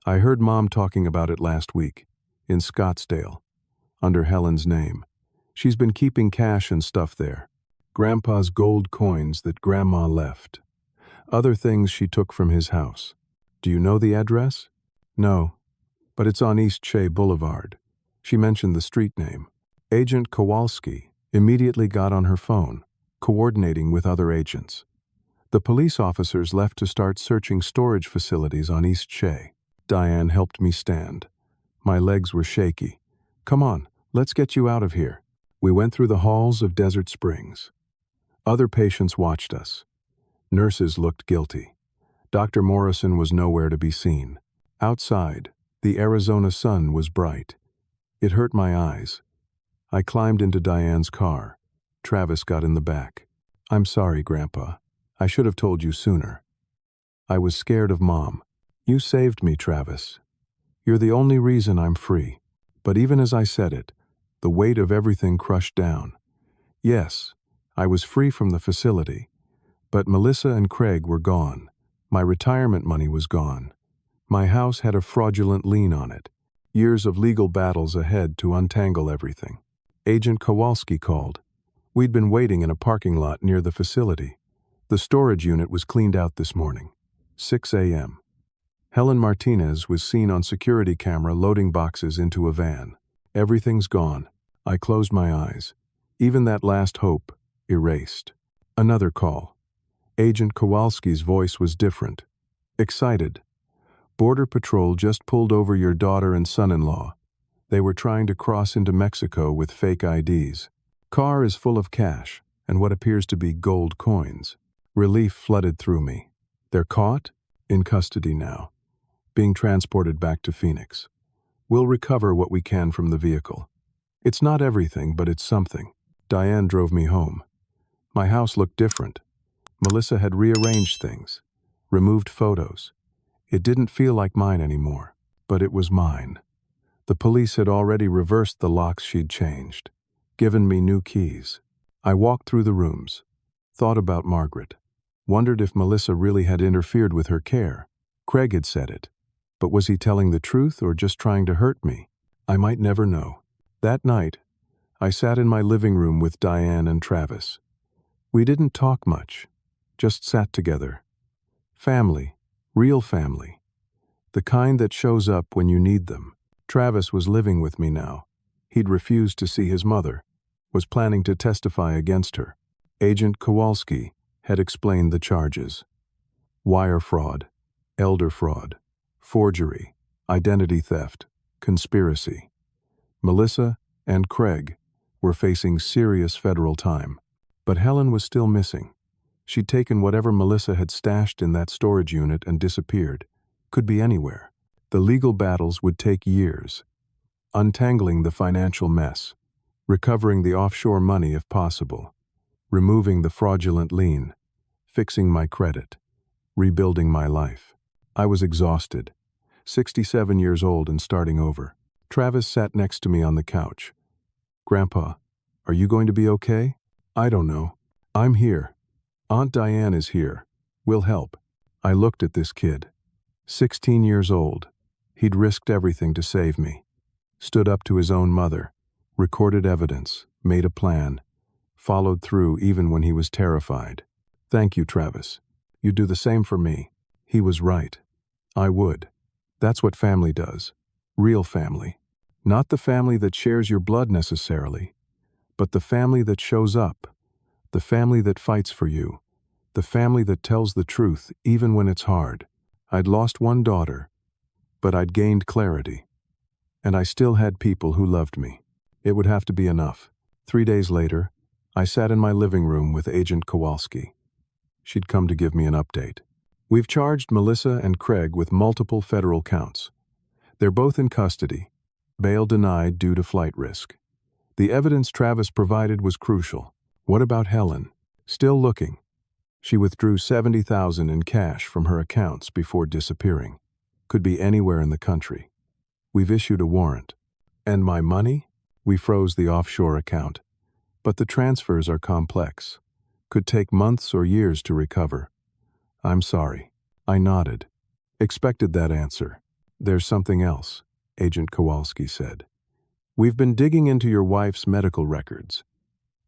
I heard Mom talking about it last week, in Scottsdale, under Helen's name. She's been keeping cash and stuff there. Grandpa's gold coins that Grandma left. Other things she took from his house. Do you know the address?" "No, but it's on East Shea Boulevard." She mentioned the street name. Agent Kowalski immediately got on her phone, coordinating with other agents. The police officers left to start searching storage facilities on East Shea. Diane helped me stand. My legs were shaky. "Come on, let's get you out of here." We went through the halls of Desert Springs. Other patients watched us. Nurses looked guilty. Dr. Morrison was nowhere to be seen. Outside, the Arizona sun was bright. It hurt my eyes. I climbed into Diane's car. Travis got in the back. "I'm sorry, Grandpa. I should have told you sooner. I was scared of Mom." "You saved me, Travis. You're the only reason I'm free." But even as I said it, the weight of everything crushed down. Yes, I was free from the facility, but Melissa and Craig were gone. My retirement money was gone. My house had a fraudulent lien on it. Years of legal battles ahead to untangle everything. Agent Kowalski called. We'd been waiting in a parking lot near the facility. The storage unit was cleaned out this morning. 6 a.m. Helen Martinez was seen on security camera loading boxes into a van. Everything's gone. I closed my eyes. Even that last hope, erased. Another call. Agent Kowalski's voice was different. Excited. "Border Patrol just pulled over your daughter and son-in-law. They were trying to cross into Mexico with fake IDs. Car is full of cash and what appears to be gold coins." Relief flooded through me. They're caught? In custody now. Being transported back to Phoenix. We'll recover what we can from the vehicle. It's not everything, but it's something. Diane drove me home. My house looked different. Melissa had rearranged things, removed photos. It didn't feel like mine anymore, but it was mine. The police had already reversed the locks she'd changed, given me new keys. I walked through the rooms, thought about Margaret, wondered if Melissa really had interfered with her care. Craig had said it, but was he telling the truth or just trying to hurt me? I might never know. That night, I sat in my living room with Diane and Travis. We didn't talk much, just sat together. Family, real family. The kind that shows up when you need them. Travis was living with me now. He'd refused to see his mother, was planning to testify against her. Agent Kowalski had explained the charges: wire fraud, elder fraud, forgery, identity theft, conspiracy. Melissa and Craig were facing serious federal time. But Helen was still missing. She'd taken whatever Melissa had stashed in that storage unit and disappeared. Could be anywhere. The legal battles would take years. Untangling the financial mess, recovering the offshore money if possible, removing the fraudulent lien, fixing my credit, rebuilding my life. I was exhausted, 67 years old and starting over. Travis sat next to me on the couch. "Grandpa, are you going to be okay?" "I don't know. I'm here. Aunt Diane is here. We'll help." I looked at this kid. 16 years old. He'd risked everything to save me. Stood up to his own mother. Recorded evidence. Made a plan. Followed through even when he was terrified. "Thank you, Travis. You do the same for me." He was right. I would. That's what family does. Real family. Not the family that shares your blood necessarily, but the family that shows up, the family that fights for you, the family that tells the truth even when it's hard. I'd lost one daughter, but I'd gained clarity. And I still had people who loved me. It would have to be enough. 3 days later, I sat in my living room with Agent Kowalski. She'd come to give me an update. "We've charged Melissa and Craig with multiple federal counts. They're both in custody. Bail denied due to flight risk. The evidence Travis provided was crucial. What about Helen? Still looking. She withdrew $70,000 in cash from her accounts before disappearing. Could be anywhere in the country. We've issued a warrant. And my money? We froze the offshore account. But the transfers are complex. Could take months or years to recover." "I'm sorry." I nodded. Expected that answer. "There's something else," Agent Kowalski said. "We've been digging into your wife's medical records.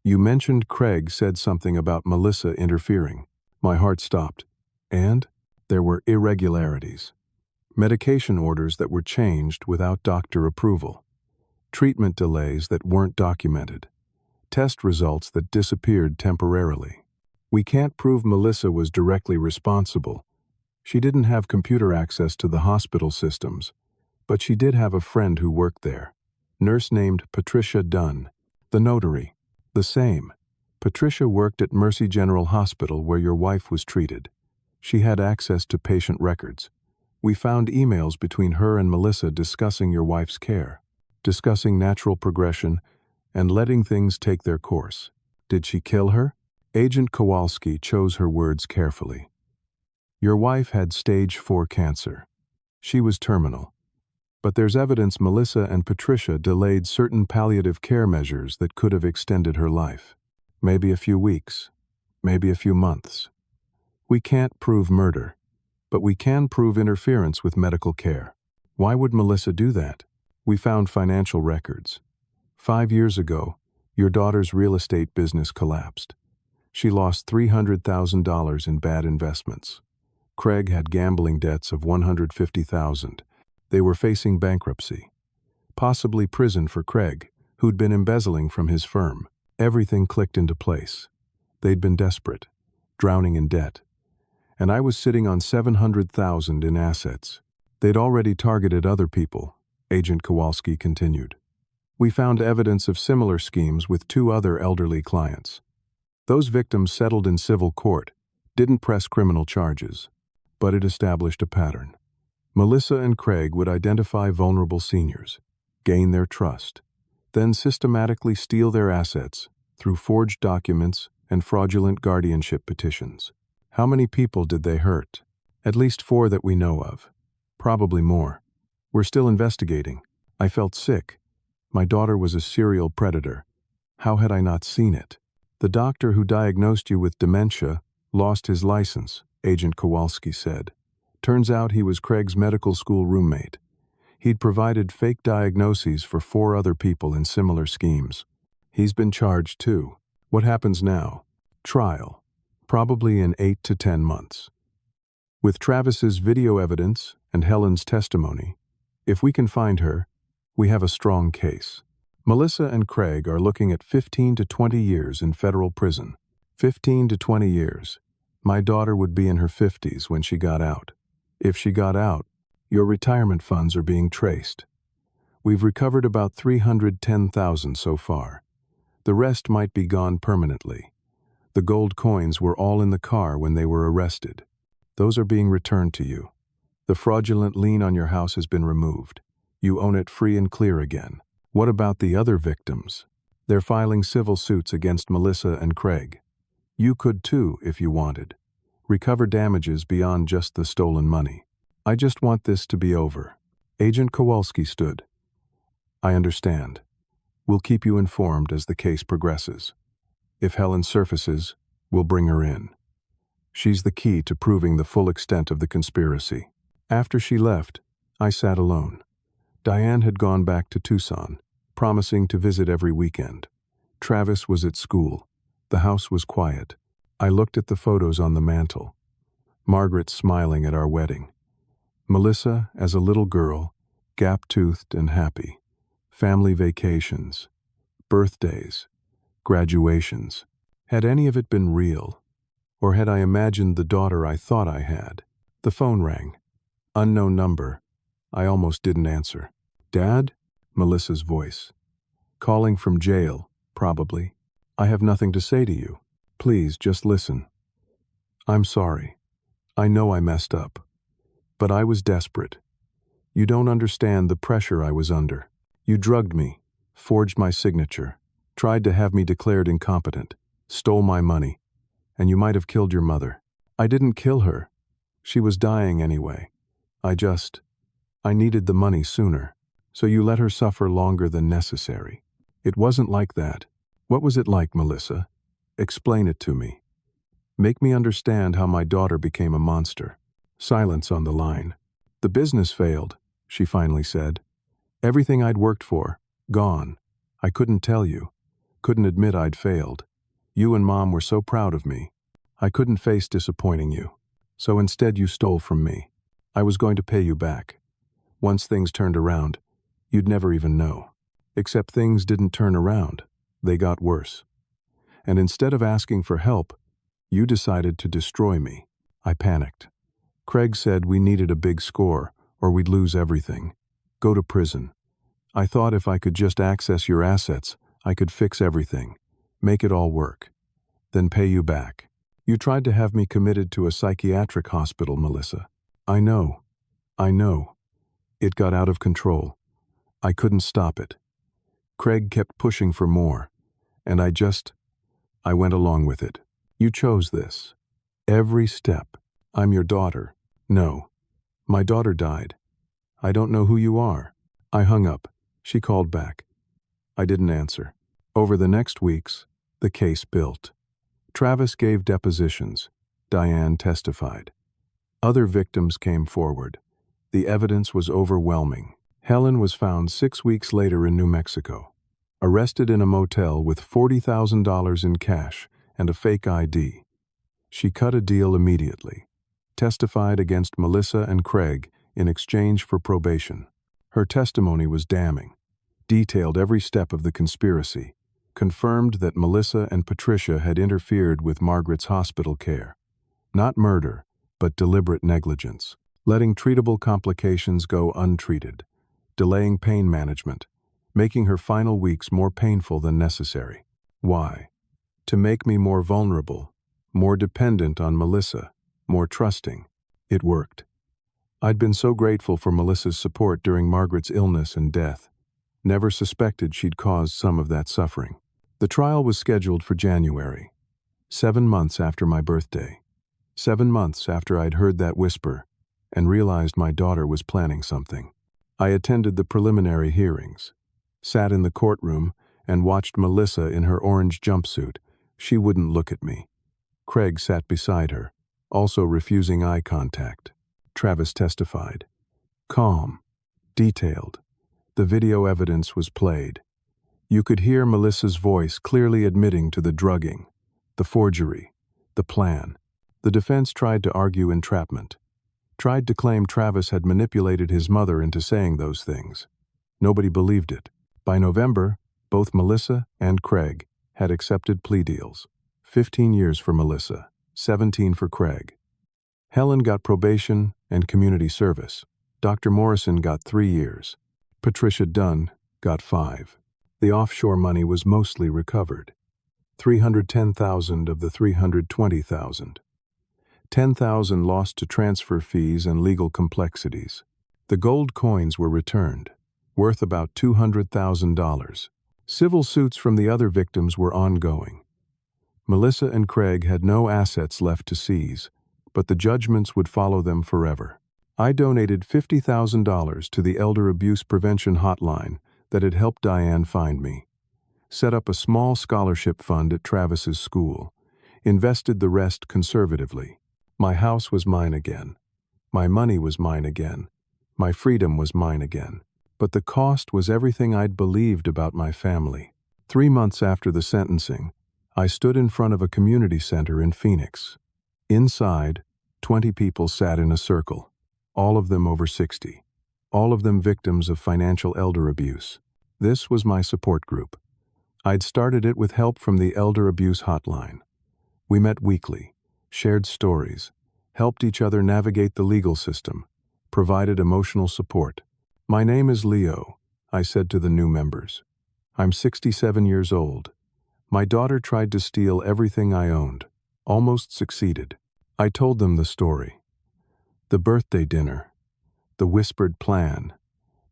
You mentioned Craig said something about Melissa interfering." My heart stopped. And there were irregularities. Medication orders that were changed without doctor approval. Treatment delays that weren't documented. Test results that disappeared temporarily. "We can't prove Melissa was directly responsible. She didn't have computer access to the hospital systems, but she did have a friend who worked there. Nurse named Patricia Dunn. The notary. The same. Patricia worked at Mercy General Hospital where your wife was treated. She had access to patient records. We found emails between her and Melissa discussing your wife's care, discussing natural progression, and letting things take their course. Did she kill her?" Agent Kowalski chose her words carefully. "Your wife had stage 4 cancer. She was terminal. But there's evidence Melissa and Patricia delayed certain palliative care measures that could have extended her life. Maybe a few weeks, maybe a few months. We can't prove murder, but we can prove interference with medical care. Why would Melissa do that? We found financial records. 5 years ago, your daughter's real estate business collapsed. She lost $300,000 in bad investments. Craig had gambling debts of $150,000. They were facing bankruptcy. Possibly prison for Craig, who'd been embezzling from his firm. Everything clicked into place. They'd been desperate, drowning in debt. And I was sitting on $700,000 in assets. They'd already targeted other people," Agent Kowalski continued. "We found evidence of similar schemes with 2 other elderly clients. Those victims settled in civil court, didn't press criminal charges, but it established a pattern. Melissa and Craig would identify vulnerable seniors, gain their trust, then systematically steal their assets through forged documents and fraudulent guardianship petitions. How many people did they hurt? At least 4 that we know of. Probably more. We're still investigating. I felt sick. My daughter was a serial predator. How had I not seen it? The doctor who diagnosed you with dementia lost his license," Agent Kowalski said. "Turns out he was Craig's medical school roommate. He'd provided fake diagnoses for 4 other people in similar schemes. He's been charged too. What happens now? Trial. Probably in 8 to 10 months. With Travis's video evidence and Helen's testimony, if we can find her, we have a strong case. Melissa and Craig are looking at 15 to 20 years in federal prison. 15 to 20 years. My daughter would be in her 50s when she got out. If she got out, your retirement funds are being traced. We've recovered about $310,000 so far. The rest might be gone permanently. The gold coins were all in the car when they were arrested. Those are being returned to you. The fraudulent lien on your house has been removed. You own it free and clear again. What about the other victims? They're filing civil suits against Melissa and Craig. You could too, if you wanted. Recover damages beyond just the stolen money. I just want this to be over. Agent Kowalski stood. I understand. We'll keep you informed as the case progresses. If Helen surfaces, we'll bring her in. She's the key to proving the full extent of the conspiracy. After she left, I sat alone. Diane had gone back to Tucson, promising to visit every weekend. Travis was at school. The house was quiet. I looked at the photos on the mantel. Margaret smiling at our wedding. Melissa as a little girl, gap-toothed and happy. Family vacations. Birthdays. Graduations. Had any of it been real? Or had I imagined the daughter I thought I had? The phone rang. Unknown number. I almost didn't answer. Dad? Melissa's voice. Calling from jail, probably. I have nothing to say to you. Please, just listen. I'm sorry. I know I messed up. But I was desperate. You don't understand the pressure I was under. You drugged me, forged my signature, tried to have me declared incompetent, stole my money, and you might have killed your mother. I didn't kill her. She was dying anyway. I needed the money sooner, so you let her suffer longer than necessary. It wasn't like that. What was it like, Melissa? Explain it to me. Make me understand how my daughter became a monster. Silence on the line. The business failed, she finally said. Everything I'd worked for, gone. I couldn't tell you. Couldn't admit I'd failed. You and Mom were so proud of me. I couldn't face disappointing you. So instead you stole from me. I was going to pay you back. Once things turned around, you'd never even know. Except things didn't turn around. They got worse. And instead of asking for help, you decided to destroy me. I panicked. Craig said we needed a big score, or we'd lose everything. Go to prison. I thought if I could just access your assets, I could fix everything, make it all work, then pay you back. You tried to have me committed to a psychiatric hospital, Melissa. I know. It got out of control. I couldn't stop it. Craig kept pushing for more, and I went along with it. You chose this. Every step. I'm your daughter. No. My daughter died. I don't know who you are. I hung up. She called back. I didn't answer. Over the next weeks, the case built. Travis gave depositions. Diane testified. Other victims came forward. The evidence was overwhelming. Helen was found 6 weeks later in New Mexico, arrested in a motel with $40,000 in cash and a fake ID. She cut a deal immediately, testified against Melissa and Craig in exchange for probation. Her testimony was damning, detailed every step of the conspiracy, confirmed that Melissa and Patricia had interfered with Margaret's hospital care. Not murder, but deliberate negligence, letting treatable complications go untreated, delaying pain management, making her final weeks more painful than necessary. Why? To make me more vulnerable, more dependent on Melissa, more trusting. It worked. I'd been so grateful for Melissa's support during Margaret's illness and death. Never suspected she'd caused some of that suffering. The trial was scheduled for January, 7 months after my birthday. 7 months after I'd heard that whisper and realized my daughter was planning something. I attended the preliminary hearings, sat in the courtroom, and watched Melissa in her orange jumpsuit. She wouldn't look at me. Craig sat beside her, also refusing eye contact. Travis testified. Calm, detailed. The video evidence was played. You could hear Melissa's voice clearly admitting to the drugging, the forgery, the plan. The defense tried to argue entrapment, tried to claim Travis had manipulated his mother into saying those things. Nobody believed it. By November, Both Melissa and Craig had accepted plea deals. 15 years for Melissa, 17 for Craig. Helen got probation and community service. Dr. Morrison got 3 years. Patricia Dunn got 5. The offshore money was mostly recovered. $310,000 of the $320,000. $10,000 lost to transfer fees and legal complexities. The gold coins were returned, worth about $200,000. Civil suits from the other victims were ongoing. Melissa and Craig had no assets left to seize, but the judgments would follow them forever. I donated $50,000 to the Elder Abuse Prevention Hotline that had helped Diane find me, set up a small scholarship fund at Travis's school, invested the rest conservatively. My house was mine again. My money was mine again. My freedom was mine again. But the cost was everything I'd believed about my family. 3 months after the sentencing, I stood in front of a community center in Phoenix. Inside, 20 people sat in a circle, all of them over 60, all of them victims of financial elder abuse. This was my support group. I'd started it with help from the Elder Abuse Hotline. We met weekly, shared stories, helped each other navigate the legal system, provided emotional support. "My name is Leo," I said to the new members. "I'm 67 years old. My daughter tried to steal everything I owned, almost succeeded." I told them the story. The birthday dinner, the whispered plan,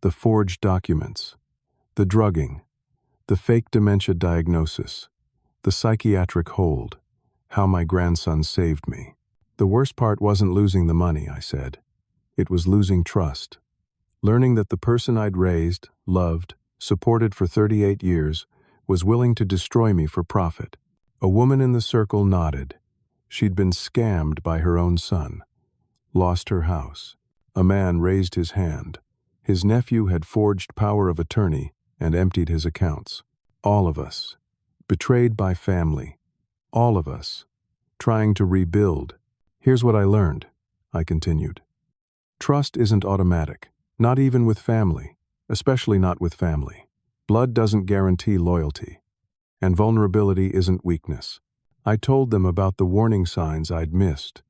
the forged documents, the drugging, the fake dementia diagnosis, the psychiatric hold, how my grandson saved me. The worst part wasn't losing the money, I said. It was losing trust. Learning that the person I'd raised, loved, supported for 38 years was willing to destroy me for profit. A woman in the circle nodded. She'd been scammed by her own son. Lost her house. A man raised his hand. His nephew had forged power of attorney and emptied his accounts. All of us. Betrayed by family. All of us. Trying to rebuild. "Here's what I learned," I continued. "Trust isn't automatic. Not even with family, especially not with family. Blood doesn't guarantee loyalty. And vulnerability isn't weakness." I told them about the warning signs I'd missed.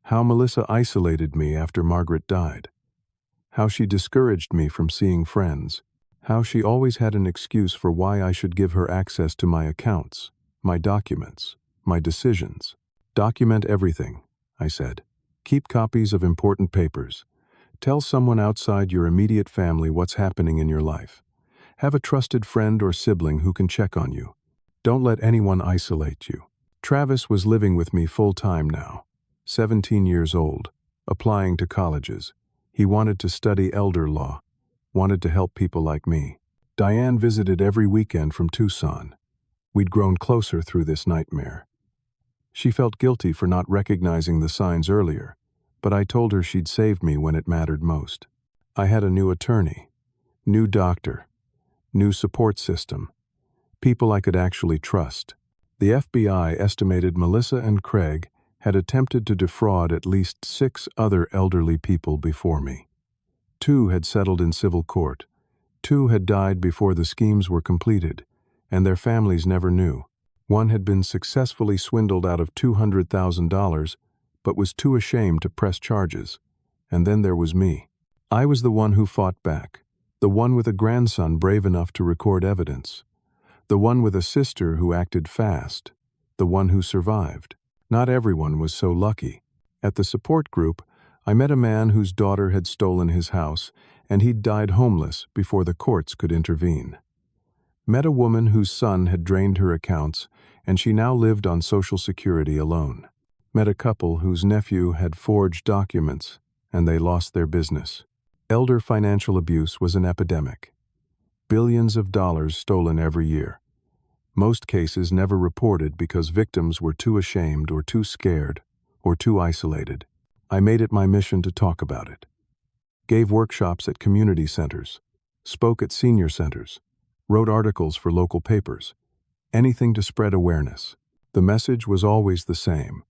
How Melissa isolated me after Margaret died. How she discouraged me from seeing friends. How she always had an excuse for why I should give her access to my accounts, my documents, my decisions. "Document everything," I said. "Keep copies of important papers. Tell someone outside your immediate family what's happening in your life. Have a trusted friend or sibling who can check on you. Don't let anyone isolate you." Travis was living with me full-time now, 17 years old, applying to colleges. He wanted to study elder law, wanted to help people like me. Diane visited every weekend from Tucson. We'd grown closer through this nightmare. She felt guilty for not recognizing the signs earlier, but I told her she'd saved me when it mattered most. I had a new attorney, new doctor, new support system, people I could actually trust. The FBI estimated Melissa and Craig had attempted to defraud at least 6 other elderly people before me. 2 had settled in civil court. 2 had died before the schemes were completed, and their families never knew. 1 had been successfully swindled out of $200,000, but was too ashamed to press charges. And then there was me. I was the one who fought back, the one with a grandson brave enough to record evidence, the one with a sister who acted fast, the one who survived. Not everyone was so lucky. At the support group, I met a man whose daughter had stolen his house, and he'd died homeless before the courts could intervene. Met a woman whose son had drained her accounts, and she now lived on Social Security alone. Met a couple whose nephew had forged documents, and they lost their business. Elder financial abuse was an epidemic. Billions of dollars stolen every year. Most cases never reported because victims were too ashamed or too scared or too isolated. I made it my mission to talk about it. Gave workshops at community centers, spoke at senior centers, wrote articles for local papers, anything to spread awareness. The message was always the same.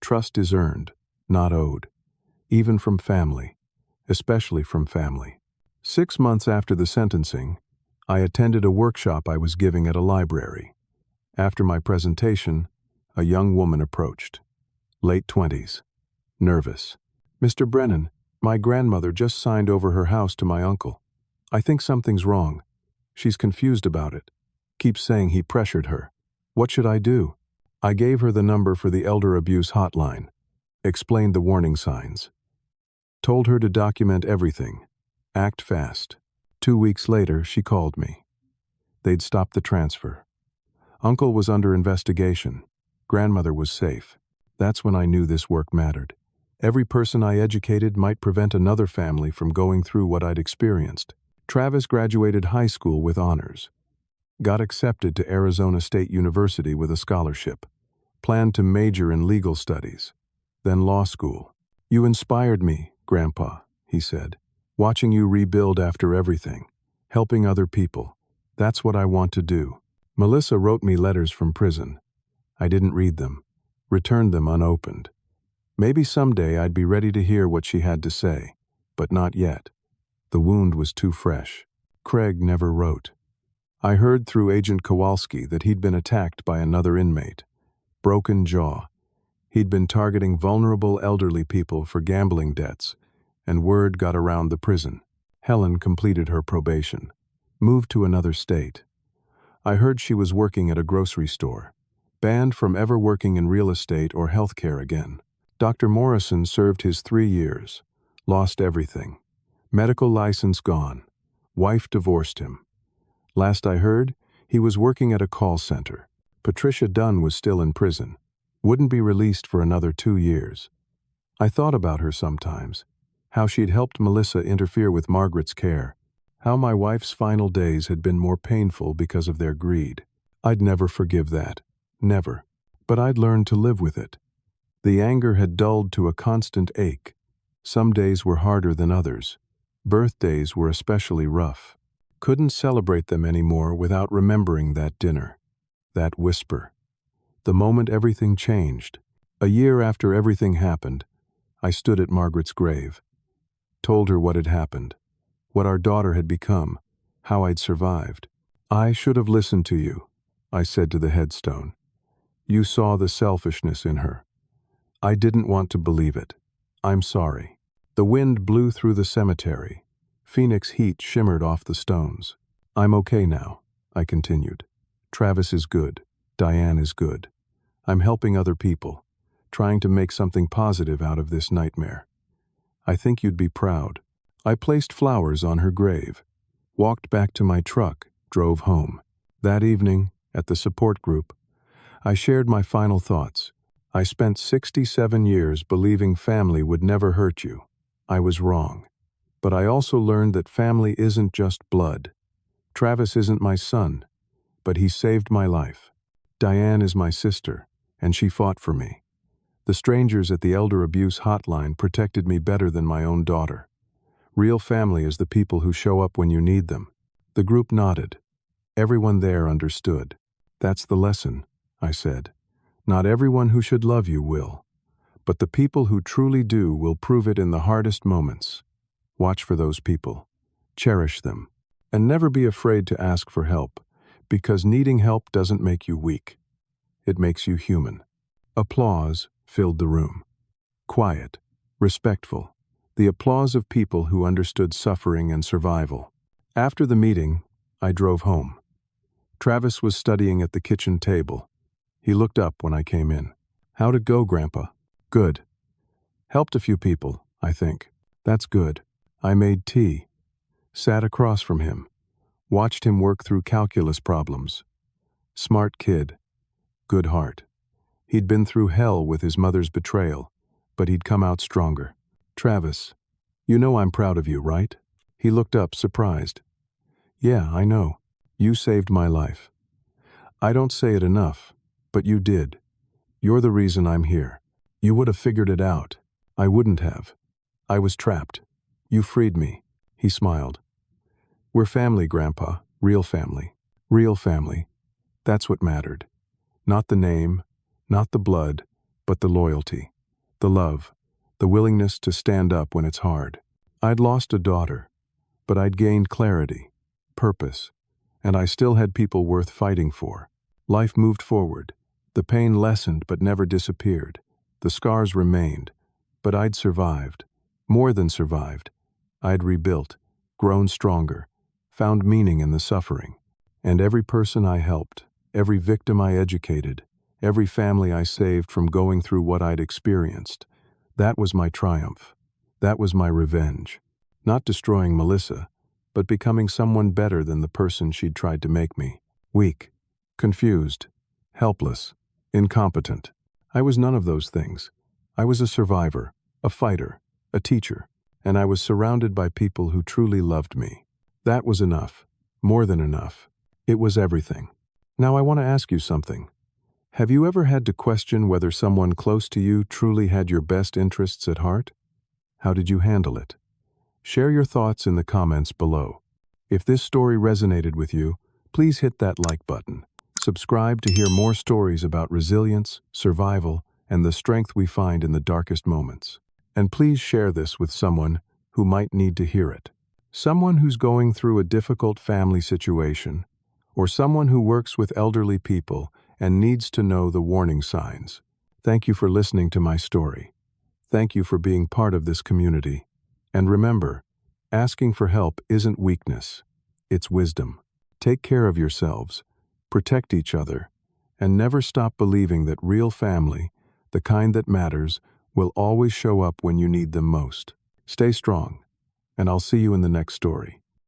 Trust is earned, not owed, even from family, especially from family. 6 months after the sentencing, I attended a workshop I was giving at a library. After my presentation, a young woman approached. Late 20s. Nervous. "Mr. Brennan, my grandmother just signed over her house to my uncle. I think something's wrong. She's confused about it. Keeps saying he pressured her. What should I do?" I gave her the number for the elder abuse hotline. Explained the warning signs. Told her to document everything. Act fast. 2 weeks later, she called me. They'd stopped the transfer. Uncle was under investigation. Grandmother was safe. That's when I knew this work mattered. Every person I educated might prevent another family from going through what I'd experienced. Travis graduated high school with honors. Got accepted to Arizona State University with a scholarship. Planned to major in legal studies. Then law school. "You inspired me, Grandpa," he said. "Watching you rebuild after everything. Helping other people. That's what I want to do." Melissa wrote me letters from prison. I didn't read them. Returned them unopened. Maybe someday I'd be ready to hear what she had to say. But not yet. The wound was too fresh. Craig never wrote. I heard through Agent Kowalski that he'd been attacked by another inmate. Broken jaw. He'd been targeting vulnerable elderly people for gambling debts, and word got around the prison. Helen completed her probation. Moved to another state. I heard she was working at a grocery store. Banned from ever working in real estate or healthcare again. Dr. Morrison served his 3 years. Lost everything. Medical license gone. Wife divorced him. Last I heard, he was working at a call center. Patricia Dunn was still in prison. Wouldn't be released for another 2 years. I thought about her sometimes. How she'd helped Melissa interfere with Margaret's care. How my wife's final days had been more painful because of their greed. I'd never forgive that. Never. But I'd learned to live with it. The anger had dulled to a constant ache. Some days were harder than others. Birthdays were especially rough. Couldn't celebrate them anymore without remembering that dinner. That whisper. The moment everything changed. A year after everything happened, I stood at Margaret's grave. Told her what had happened. What our daughter had become. How I'd survived. "I should have listened to you," I said to the headstone. "You saw the selfishness in her. I didn't want to believe it. I'm sorry." The wind blew through the cemetery. Phoenix heat shimmered off the stones. "I'm okay now," I continued. "Travis is good. Diane is good. I'm helping other people, trying to make something positive out of this nightmare. I think you'd be proud." I placed flowers on her grave. Walked back to my truck, drove home. That evening, at the support group, I shared my final thoughts. I spent 67 years believing family would never hurt you. I was wrong. But I also learned that family isn't just blood. Travis isn't my son, but he saved my life. Diane is my sister, and she fought for me. The strangers at the elder abuse hotline protected me better than my own daughter. Real family is the people who show up when you need them. The group nodded. Everyone there understood. "That's the lesson," I said. "Not everyone who should love you will. But the people who truly do will prove it in the hardest moments. Watch for those people. Cherish them. And never be afraid to ask for help, because needing help doesn't make you weak. It makes you human." Applause filled the room. Quiet, respectful. The applause of people who understood suffering and survival. After the meeting, I drove home. Travis was studying at the kitchen table. He looked up when I came in. "How'd it go, Grandpa?" "Good. Helped a few people, I think." "That's good." I made tea. Sat across from him. Watched him work through calculus problems. Smart kid. Good heart. He'd been through hell with his mother's betrayal, but he'd come out stronger. "Travis, you know I'm proud of you, right?" He looked up, surprised. "Yeah, I know. You saved my life. I don't say it enough, but you did. You're the reason I'm here. You would have figured it out. I wouldn't have. I was trapped. You freed me." He smiled. "We're family, Grandpa. Real family. Real family. That's what mattered. Not the name, not the blood, but the loyalty, the love, the willingness to stand up when it's hard. I'd lost a daughter, but I'd gained clarity, purpose, And I still had people worth fighting for. Life moved forward. The pain lessened but never disappeared. The scars remained. But I'd survived. More than survived. I'd rebuilt, grown stronger, found meaning in the suffering. And every person I helped, every victim I educated, every family I saved from going through what I'd experienced, that was my triumph. That was my revenge. Not destroying Melissa, but becoming someone better than the person she'd tried to make me. Weak, confused, helpless, incompetent. I was none of those things. I was a survivor, a fighter, a teacher, and I was surrounded by people who truly loved me. That was enough. More than enough. It was everything. Now I want to ask you something. Have you ever had to question whether someone close to you truly had your best interests at heart? How did you handle it? Share your thoughts in the comments below. If this story resonated with you, please hit that like button. Subscribe to hear more stories about resilience, survival, and the strength we find in the darkest moments. And please share this with someone who might need to hear it. Someone who's going through a difficult family situation, or someone who works with elderly people and needs to know the warning signs. Thank you for listening to my story. Thank you for being part of this community. And remember, asking for help isn't weakness, it's wisdom. Take care of yourselves, protect each other, and never stop believing that real family, the kind that matters, will always show up when you need them most. Stay strong, and I'll see you in the next story.